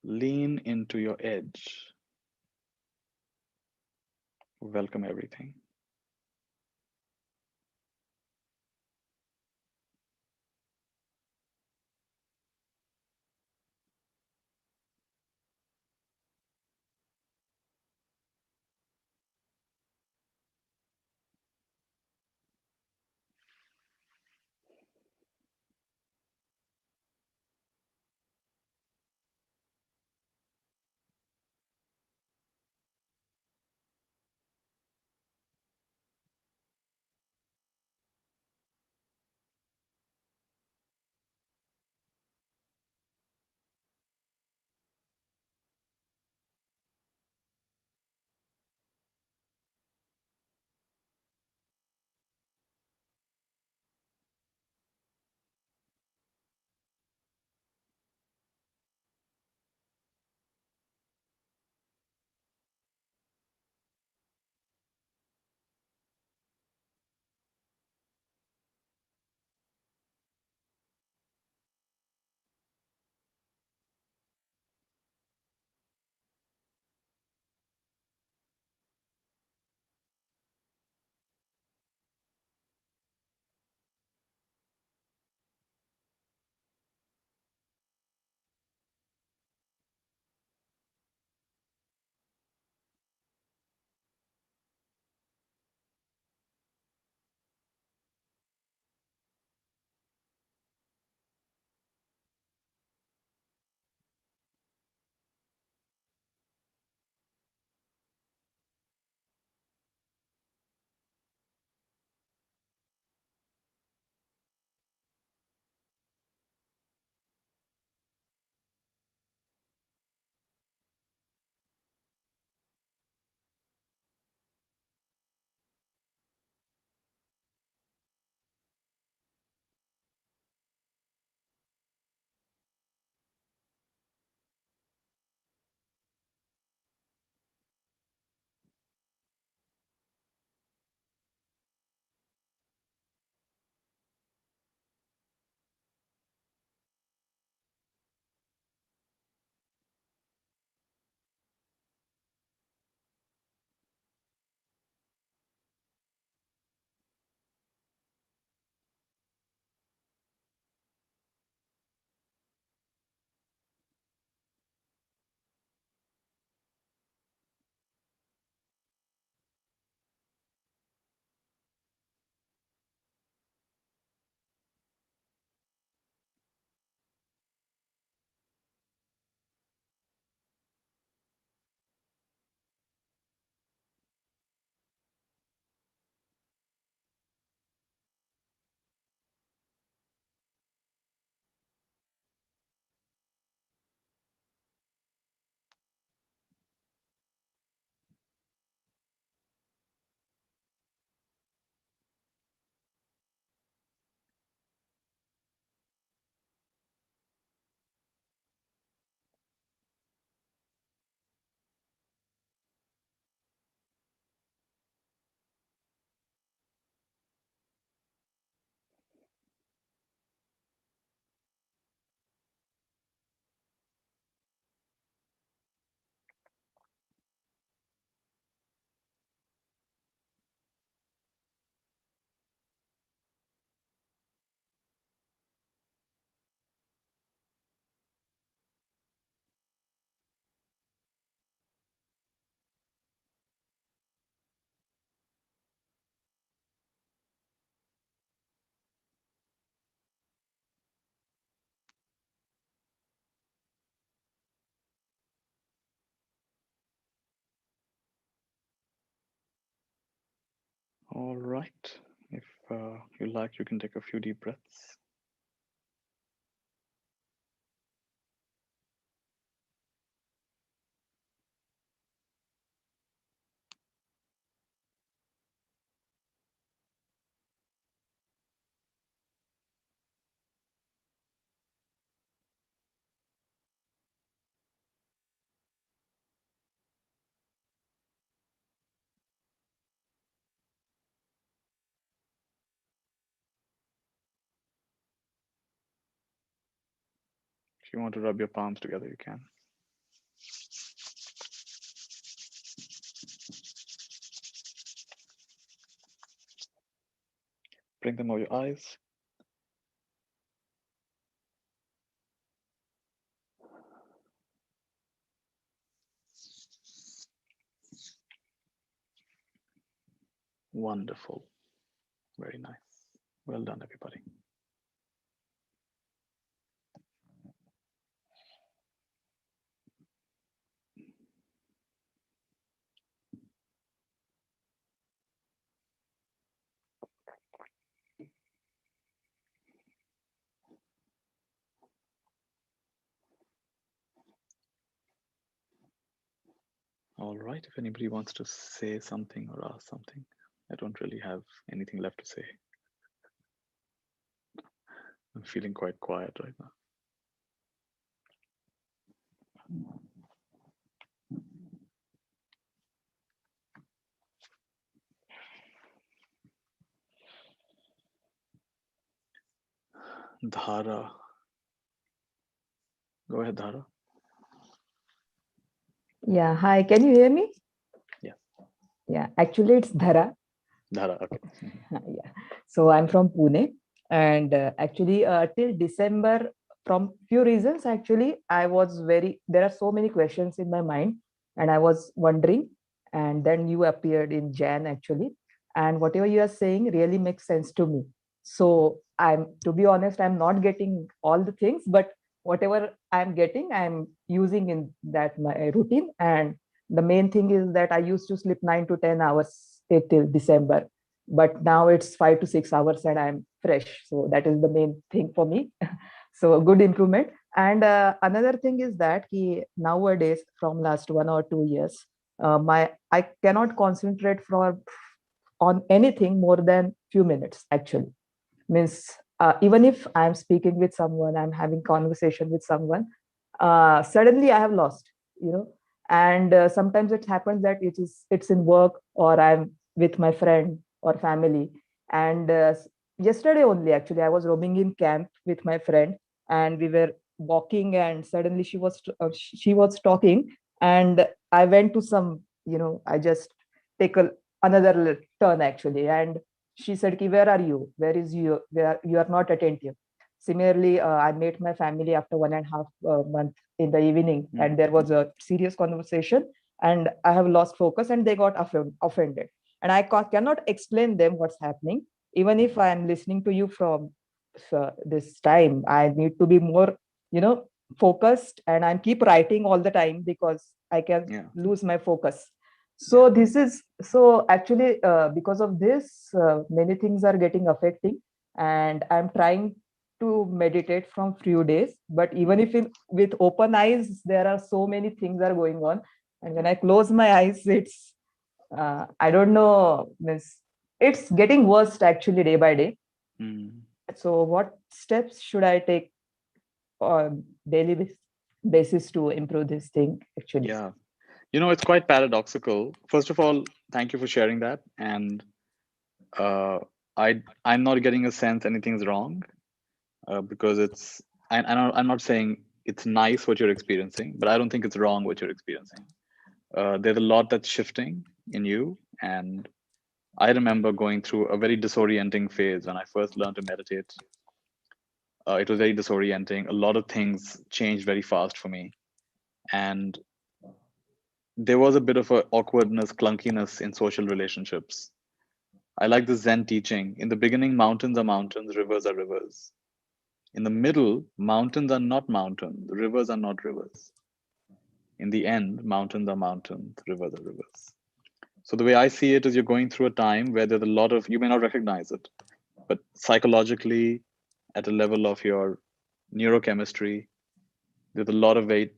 Lean into your edge. Welcome everything. All right. If you like, you can take a few deep breaths. If you want to rub your palms together, you can. Bring them over your eyes. Wonderful. Very nice. Well done, everybody. All right. If anybody wants to say something or ask something, I don't really have anything left to say. I'm feeling quite quiet right now. Dhara. Go ahead, Dhara. Yeah, hi, can you hear me? Yeah. Yeah, actually it's Dhara. Dhara, okay. Yeah. So I'm from Pune, and actually till December, from few reasons, actually I was there are so many questions in my mind, and I was wondering, and then you appeared in Jan actually, and whatever you are saying really makes sense to me. So to be honest, I'm not getting all the things, but whatever I'm getting, I'm using in that my routine. And the main thing is that I used to sleep 9 to 10 hours till December, but now it's 5 to 6 hours and I'm fresh. So that is the main thing for me. So a good improvement. And another thing is that nowadays, from last 1 or 2 years, my I cannot concentrate on anything more than few minutes actually. Means even if I'm speaking with someone, I'm having conversation with someone, suddenly I have lost, you know. And sometimes it happens that it's in work, or I'm with my friend or family. And yesterday only, actually, I was roaming in camp with my friend, and we were walking, and suddenly she was talking, and I went to some, I just take another turn actually. And she said, Ki, where are you? Where is you? Where you are not attentive. Similarly, I met my family after 1.5 month in the evening, and there was a serious conversation, and I have lost focus, and they got offended. And I cannot explain them what's happening. Even if I am listening to you from this time, I need to be more, you know, focused, and I keep writing all the time because I can lose my focus. So this is so actually because of this, many things are getting affecting, and I'm trying to meditate from few days. But even if with open eyes, there are so many things are going on, and when I close my eyes, it's I don't know, means it's getting worse actually day by day. So what steps should I take on daily basis to improve this thing actually? Yeah. You know, it's quite paradoxical. First of all, thank you for sharing that. And uh, I'm not getting a sense anything's wrong because I'm not saying it's nice what you're experiencing, but I don't think it's wrong what you're experiencing. There's a lot that's shifting in you. And I remember going through a very disorienting phase when I first learned to meditate. It was very disorienting. A lot of things changed very fast for me. And there was a bit of a awkwardness, clunkiness in social relationships. I like the Zen teaching. In the beginning, mountains are mountains, rivers are rivers. In the middle, mountains are not mountains, rivers are not rivers. In the end, mountains are mountains, rivers are rivers. So the way I see it is you're going through a time where there's a lot of, you may not recognize it, but psychologically, at a level of your neurochemistry, there's a lot of very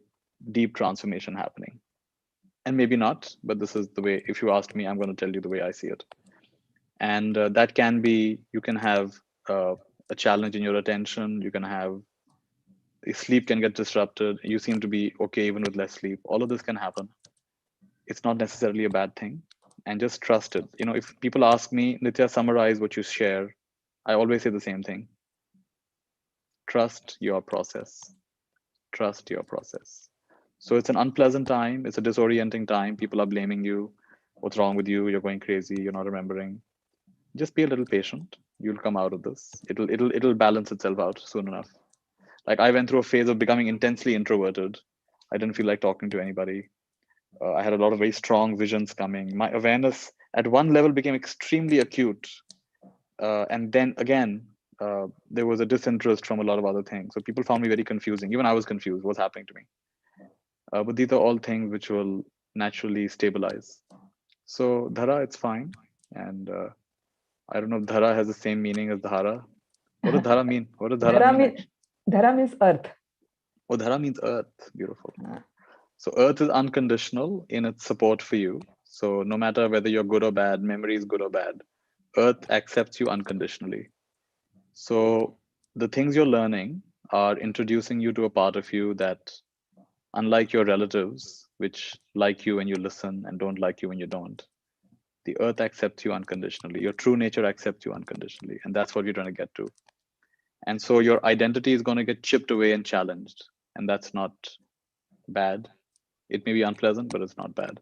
deep transformation happening. And maybe not, but this is the way, if you ask me, I'm going to tell you the way I see it. And that can be, you can have a challenge in your attention, you can have, sleep can get disrupted, you seem to be okay even with less sleep. All of this can happen. It's not necessarily a bad thing. And just trust it. You know, if people ask me, Nithya, summarize what you share, I always say the same thing. Trust your process. Trust your process. So it's an unpleasant time. It's a disorienting time. People are blaming you. What's wrong with you? You're going crazy. You're not remembering. Just be a little patient. You'll come out of this. It'll balance itself out soon enough. Like I went through a phase of becoming intensely introverted. I didn't feel like talking to anybody. I had a lot of very strong visions coming. My awareness at one level became extremely acute. And then again, there was a disinterest from a lot of other things. So people found me very confusing. Even I was confused. What's happening to me? But these are all things which will naturally stabilize. So Dhara, it's fine. And I don't know if Dhara has the same meaning as Dhara. What does Dhara mean? What does Dhara mean actually? Dhara means earth. Oh, Dhara means earth. Beautiful. So earth is unconditional in its support for you. So no matter whether you're good or bad, memory is good or bad, earth accepts you unconditionally. So the things you're learning are introducing you to a part of you that, unlike your relatives, which like you when you listen and don't like you when you don't, the earth accepts you unconditionally. Your true nature accepts you unconditionally. And that's what you're trying to get to. And so your identity is going to get chipped away and challenged. And that's not bad. It may be unpleasant, but it's not bad.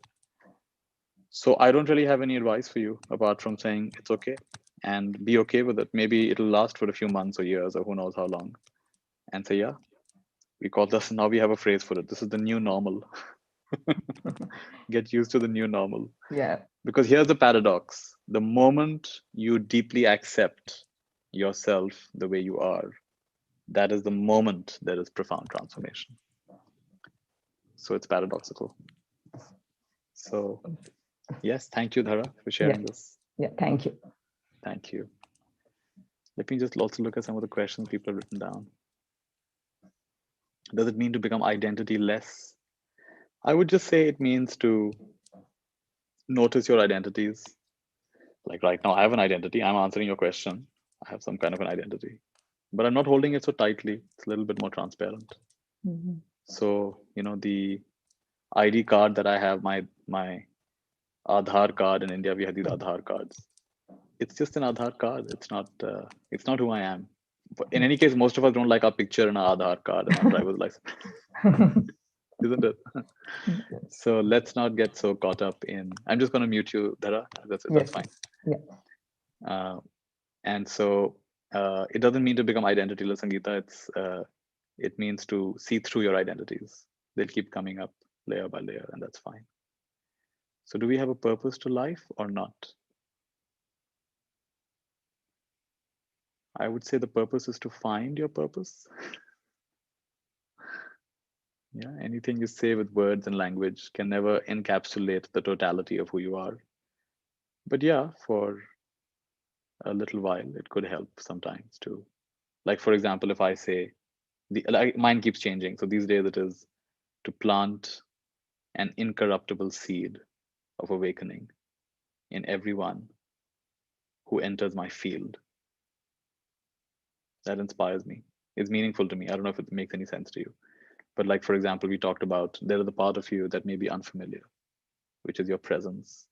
So I don't really have any advice for you apart from saying it's okay and be okay with it. Maybe it'll last for a few months or years or who knows how long. And say, yeah, we call this, now we have a phrase for it. This is the new normal. Get used to the new normal. Yeah. Because here's the paradox. The moment you deeply accept yourself the way you are, that is the moment there is profound transformation. So it's paradoxical. So yes, thank you, Dhara, for sharing this. Yeah, thank you. Thank you. Let me just also look at some of the questions people have written down. Does it mean to become identity-less? I would just say it means to notice your identities. Like right now, I have an identity. I'm answering your question. I have some kind of an identity, but I'm not holding it so tightly. It's a little bit more transparent. Mm-hmm. So, you know, the ID card that I have, my Aadhaar card in India, we have these Aadhaar cards. It's just an Aadhaar card. It's not who I am. But in any case, most of us don't like our picture in our Aadhaar card and our driver's license, isn't it? So let's not get so caught up in. I'm just going to mute you, Dhara. That's fine. Yeah. And so it doesn't mean to become identityless, Sangeeta. It means to see through your identities. They'll keep coming up layer by layer, and that's fine. So do we have a purpose to life or not? I would say the purpose is to find your purpose. Yeah, anything you say with words and language can never encapsulate the totality of who you are. But yeah, for a little while, it could help sometimes too. Like, for example, if I say, mine keeps changing. So these days it is to plant an incorruptible seed of awakening in everyone who enters my field. That inspires me. It's meaningful to me. I don't know if it makes any sense to you. But like, for example, we talked about there is a part of you that may be unfamiliar, which is your presence.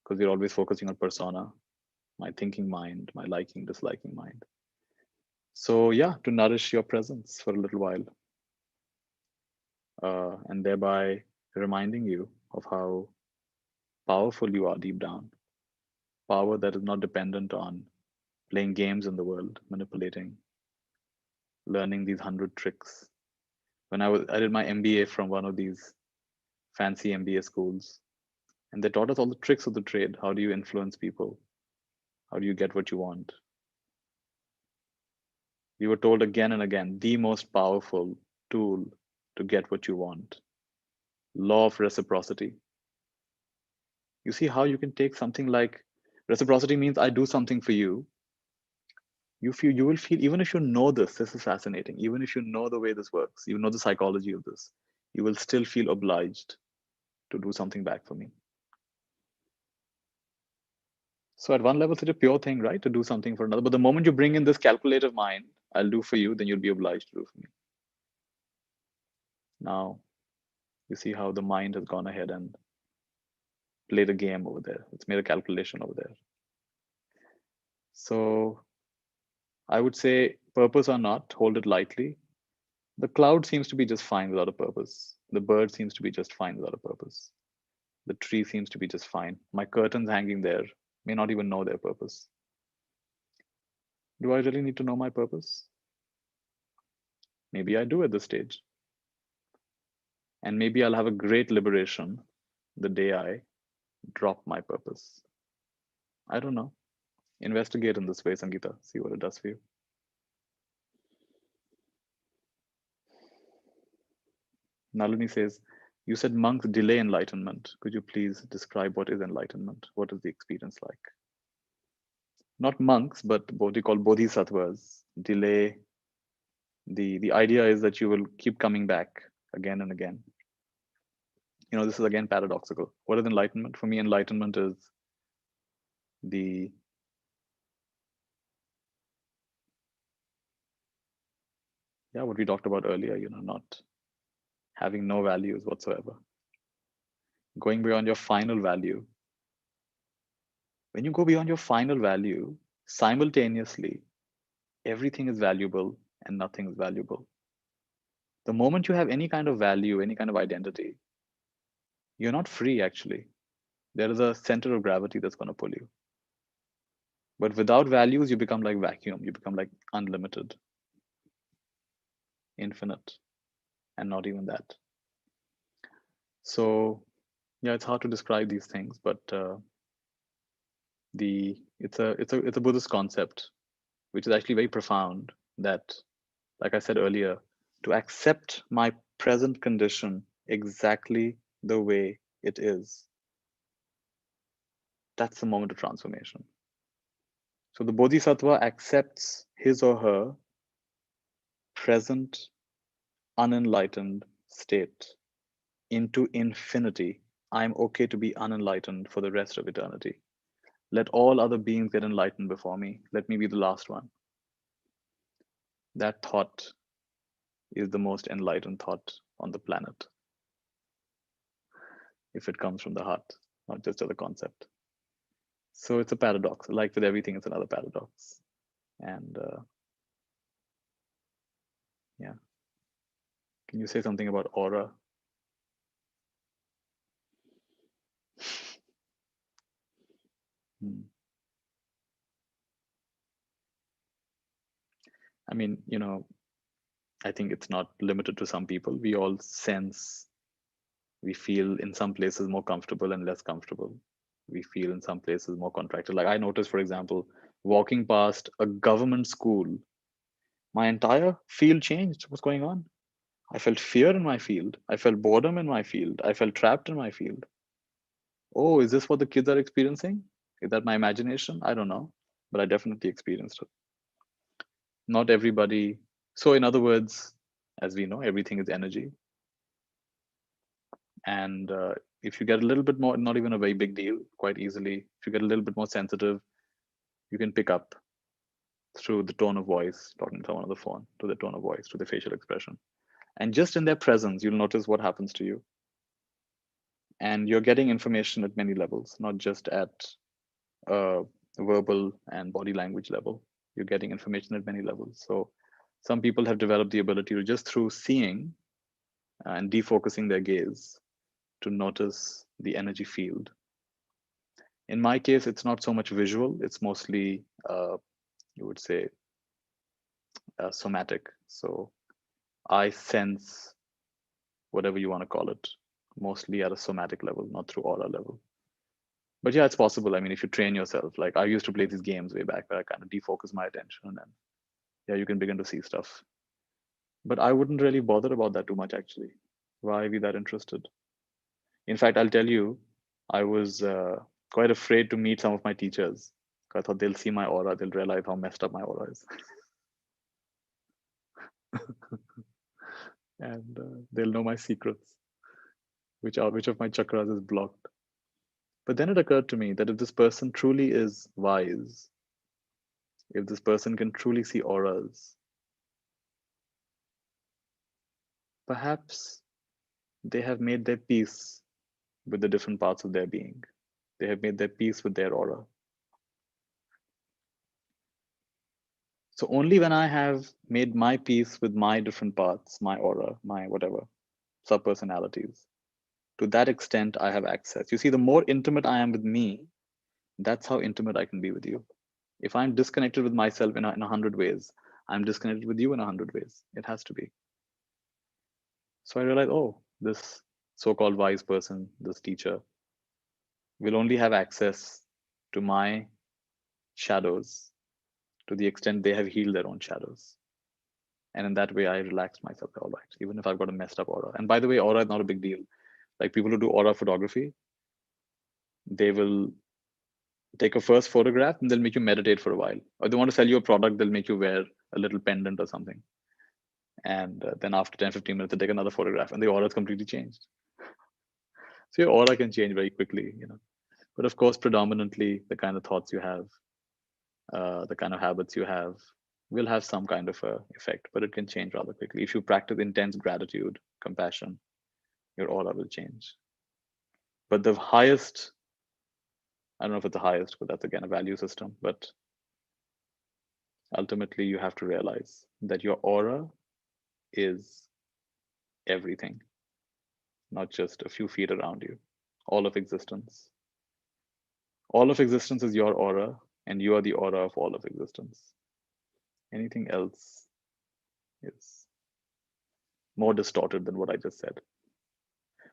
Because you're always focusing on persona, my thinking mind, my liking, disliking mind. So yeah, to nourish your presence for a little while. And thereby reminding you of how powerful you are deep down. Power that is not dependent on playing games in the world, manipulating, learning these 100 tricks. When I did my MBA from one of these fancy MBA schools, and they taught us all the tricks of the trade. How do you influence people? How do you get what you want? We were told again and again, the most powerful tool to get what you want. Law of reciprocity. You see how you can take something like reciprocity means I do something for you. You will feel, even if you know this is fascinating, even if you know the way this works, you know the psychology of this, you will still feel obliged to do something back for me. So at one level, it's such a pure thing, right? To do something for another. But the moment you bring in this calculative mind, I'll do for you, then you'll be obliged to do for me. Now, you see how the mind has gone ahead and played a game over there. It's made a calculation over there. So I would say purpose or not, hold it lightly. The cloud seems to be just fine without a purpose. The bird seems to be just fine without a purpose. The tree seems to be just fine. My curtains hanging there may not even know their purpose. Do I really need to know my purpose? Maybe I do at this stage. And maybe I'll have a great liberation the day I drop my purpose. I don't know. Investigate in this way, Sangeeta. See what it does for you. Nalini says, you said monks delay enlightenment. Could you please describe what is enlightenment? What is the experience like? Not monks, but what we call bodhisattvas delay. The idea is that you will keep coming back again and again. You know, this is again paradoxical. What is enlightenment? For me, enlightenment is the what we talked about earlier, you know, not having no values whatsoever. Going beyond your final value. When you go beyond your final value, simultaneously, everything is valuable and nothing is valuable. The moment you have any kind of value, any kind of identity, you're not free actually. There is a center of gravity that's going to pull you. But without values, you become like vacuum. You become like unlimited, infinite, and not even that. So, yeah, it's hard to describe these things, but it's a Buddhist concept, which is actually very profound. That, like I said earlier, to accept my present condition exactly the way it is, that's the moment of transformation. So the Bodhisattva accepts his or her present unenlightened state into infinity. I'm okay to be unenlightened for the rest of eternity. Let all other beings get enlightened before me. Let me be the last one. That thought is the most enlightened thought on the planet, if it comes from the heart, not just as a concept. So it's a paradox. Like with everything, it's another paradox. And yeah. Can you say something about aura? I mean, you know, I think it's not limited to some people. We all sense, we feel in some places more comfortable and less comfortable. We feel in some places more contracted. Like I noticed, for example, walking past a government school, my entire field changed. What's going on? I felt fear in my field. I felt boredom in my field. I felt trapped in my field. Oh, is this what the kids are experiencing? Is that my imagination? I don't know, but I definitely experienced it. Not everybody. So, in other words, as we know, everything is energy. And if you get a little bit more, not even a very big deal, quite easily, if you get a little bit more sensitive, you can pick up through the tone of voice, talking to someone on the phone, to the tone of voice, to the facial expression. And just in their presence, you'll notice what happens to you. And you're getting information at many levels, not just at verbal and body language level. You're getting information at many levels. So some people have developed the ability to just through seeing and defocusing their gaze to notice the energy field. In my case, it's not so much visual, it's mostly, you would say, somatic. So I sense whatever you want to call it, mostly at a somatic level, not through aura level. But yeah, it's possible. I mean, if you train yourself, like I used to play these games way back where I kind of defocus my attention and then, yeah, you can begin to see stuff. But I wouldn't really bother about that too much, actually. Why be that interested? In fact, I'll tell you, I was quite afraid to meet some of my teachers. I thought they'll see my aura, they'll realize how messed up my aura is. And they'll know my secrets, which of my chakras is blocked. But then it occurred to me that if this person truly is wise, if this person can truly see auras, perhaps they have made their peace with the different parts of their being. They have made their peace with their aura. So only when I have made my peace with my different parts, my aura, my whatever, sub-personalities, to that extent I have access. You see, the more intimate I am with me, that's how intimate I can be with you. If I'm disconnected with myself in 100 ways, I'm disconnected with you in 100 ways. It has to be. So I realized, oh, this so-called wise person, this teacher, will only have access to my shadows to the extent they have healed their own shadows. And in that way, I relaxed myself. All right, even if I've got a messed up aura. And by the way, aura is not a big deal. Like people who do aura photography, they will take a first photograph and they'll make you meditate for a while. Or they want to sell you a product, they'll make you wear a little pendant or something. And then after 10, 15 minutes, they take another photograph and the aura is completely changed. So your aura can change very quickly, you know. But of course, predominantly the kind of thoughts you have, the kind of habits you have will have some kind of a effect, but it can change rather quickly. If you practice intense gratitude, compassion, your aura will change. But the highest, I don't know if it's the highest, but that's again a value system. But ultimately, you have to realize that your aura is everything, not just a few feet around you, all of existence. All of existence is your aura, and you are the aura of all of existence. Anything else is more distorted than what I just said.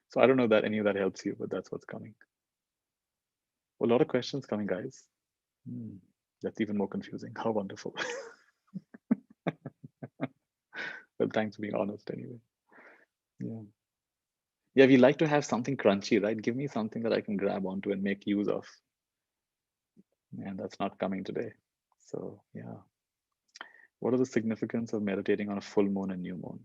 So I don't know that any of that helps you, but that's what's coming. A lot of questions coming, guys. That's even more confusing. How wonderful. Well, thanks for being honest anyway. Yeah. Yeah, we like to have something crunchy, right? Give me something that I can grab onto and make use of. And that's not coming today. So yeah. What are the significance of meditating on a full moon and new moon?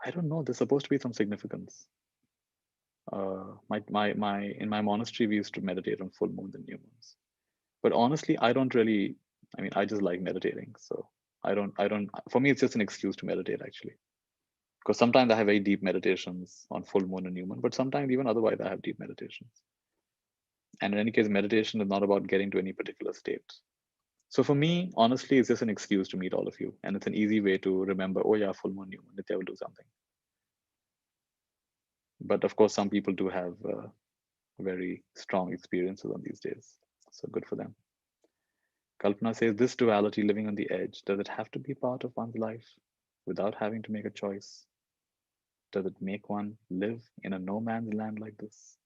I don't know. There's supposed to be some significance. In my monastery, we used to meditate on full moons and new moons. But honestly, I don't really, I mean, I just like meditating. So for me, it's just an excuse to meditate actually. Because sometimes I have very deep meditations on full moon and new moon, but sometimes even otherwise I have deep meditations. And in any case, meditation is not about getting to any particular state. So for me, honestly, it's just an excuse to meet all of you. And it's an easy way to remember, oh yeah, full moon, new moon, Nithya will do something. But of course, some people do have very strong experiences on these days. So good for them. Kalpana says, this duality, living on the edge, does it have to be part of one's life without having to make a choice? Does it make one live in a no man's land like this?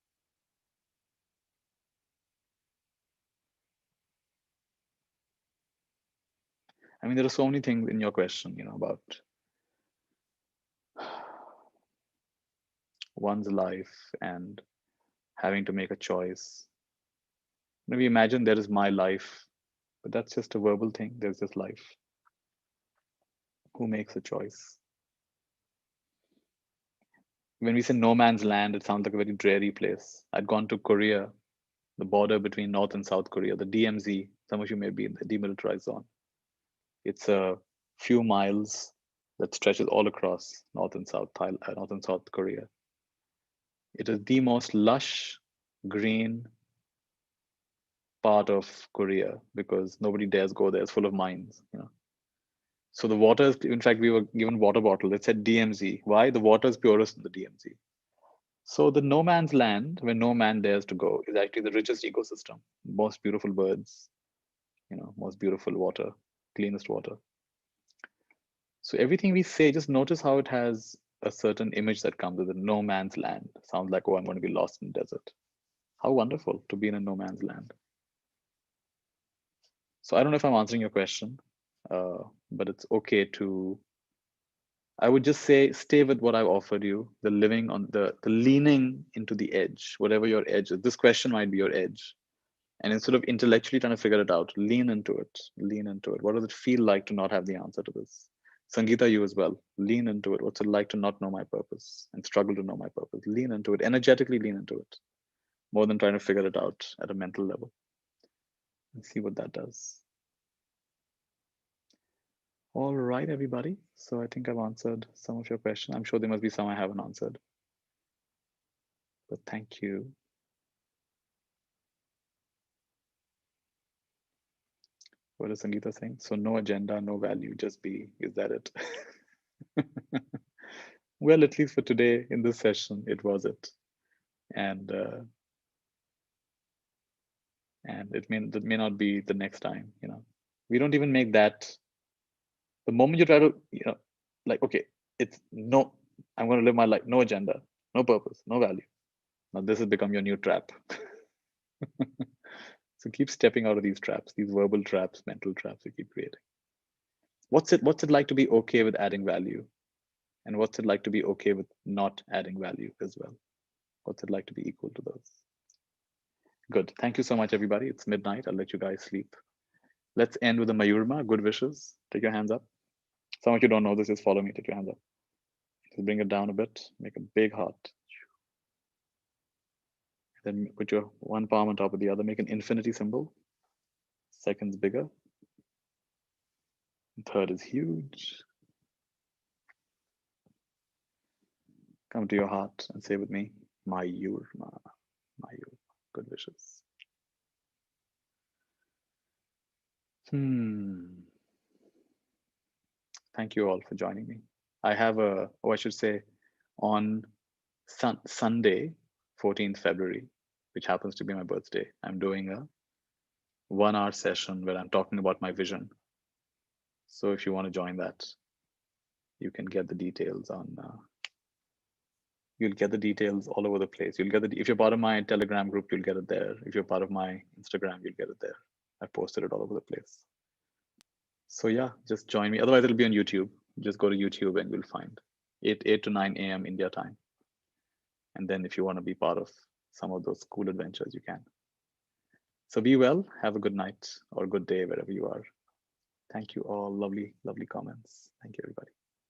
I mean, there are so many things in your question, you know, about one's life and having to make a choice. Maybe imagine there is my life, but that's just a verbal thing. There's just life. Who makes a choice? When we say no man's land, it sounds like a very dreary place. I'd gone to Korea, the border between North and South Korea, the DMZ. Some of you may be in the demilitarized zone. It's a few miles that stretches all across North and South Korea. It is the most lush, green part of Korea because nobody dares go there. It's full of mines, you know. So the water is, in fact, we were given water bottle. It said DMZ. Why? The water is purest in the DMZ. So the no man's land, where no man dares to go, is actually the richest ecosystem. Most beautiful birds, you know, most beautiful water, cleanest water. So everything we say, just notice how it has a certain image that comes with it. No man's land. Sounds like, oh, I'm going to be lost in the desert. How wonderful to be in a no man's land. So I don't know if I'm answering your question, but it's okay to, I would just say, stay with what I've offered you, the living on the leaning into the edge, whatever your edge is. This question might be your edge. And instead of intellectually trying to figure it out, lean into it, lean into it. What does it feel like to not have the answer to this? Sangeeta, you as well, lean into it. What's it like to not know my purpose and struggle to know my purpose? Lean into it, energetically lean into it, more than trying to figure it out at a mental level. And see what that does. All right, everybody. So I think I've answered some of your questions. I'm sure there must be some I haven't answered. But thank you. What is Sangeeta saying? So no agenda, no value, just be. Is that it? Well, at least for today in this session, it was it. And it may not be the next time, you know. We don't even make that. The moment you try to, you know, like, okay, it's no, I'm going to live my life, no agenda, no purpose, no value. Now this has become your new trap. So keep stepping out of these traps, these verbal traps, mental traps you keep creating. What's it like to be okay with adding value? And what's it like to be okay with not adding value as well? What's it like to be equal to those? Good. Thank you so much, everybody. It's midnight. I'll let you guys sleep. Let's end with a Mayurma. Good wishes. Take your hands up. Some of you don't know this. Just follow me. Take your hands up. Just bring it down a bit. Make a big heart. Then put your one palm on top of the other. Make an infinity symbol. Second's bigger. Third is huge. Come to your heart and say with me, Mayurma. Mayurma. Good wishes. Thank you all for joining me. I have I should say, on Sunday, 14th February, which happens to be my birthday, I'm doing a 1-hour session where I'm talking about my vision. So if you want to join that, you can get the details on, you'll get the details all over the place. You'll get if you're part of my Telegram group, you'll get it there. If you're part of my Instagram, you'll get it there. I've posted it all over the place. So yeah, just join me. Otherwise it'll be on YouTube. Just go to YouTube and you'll find 8 to 9 a.m. India time. And then if you want to be part of some of those cool adventures, you can. So be well, have a good night or good day wherever you are. Thank you all. Lovely, lovely comments. Thank you, everybody.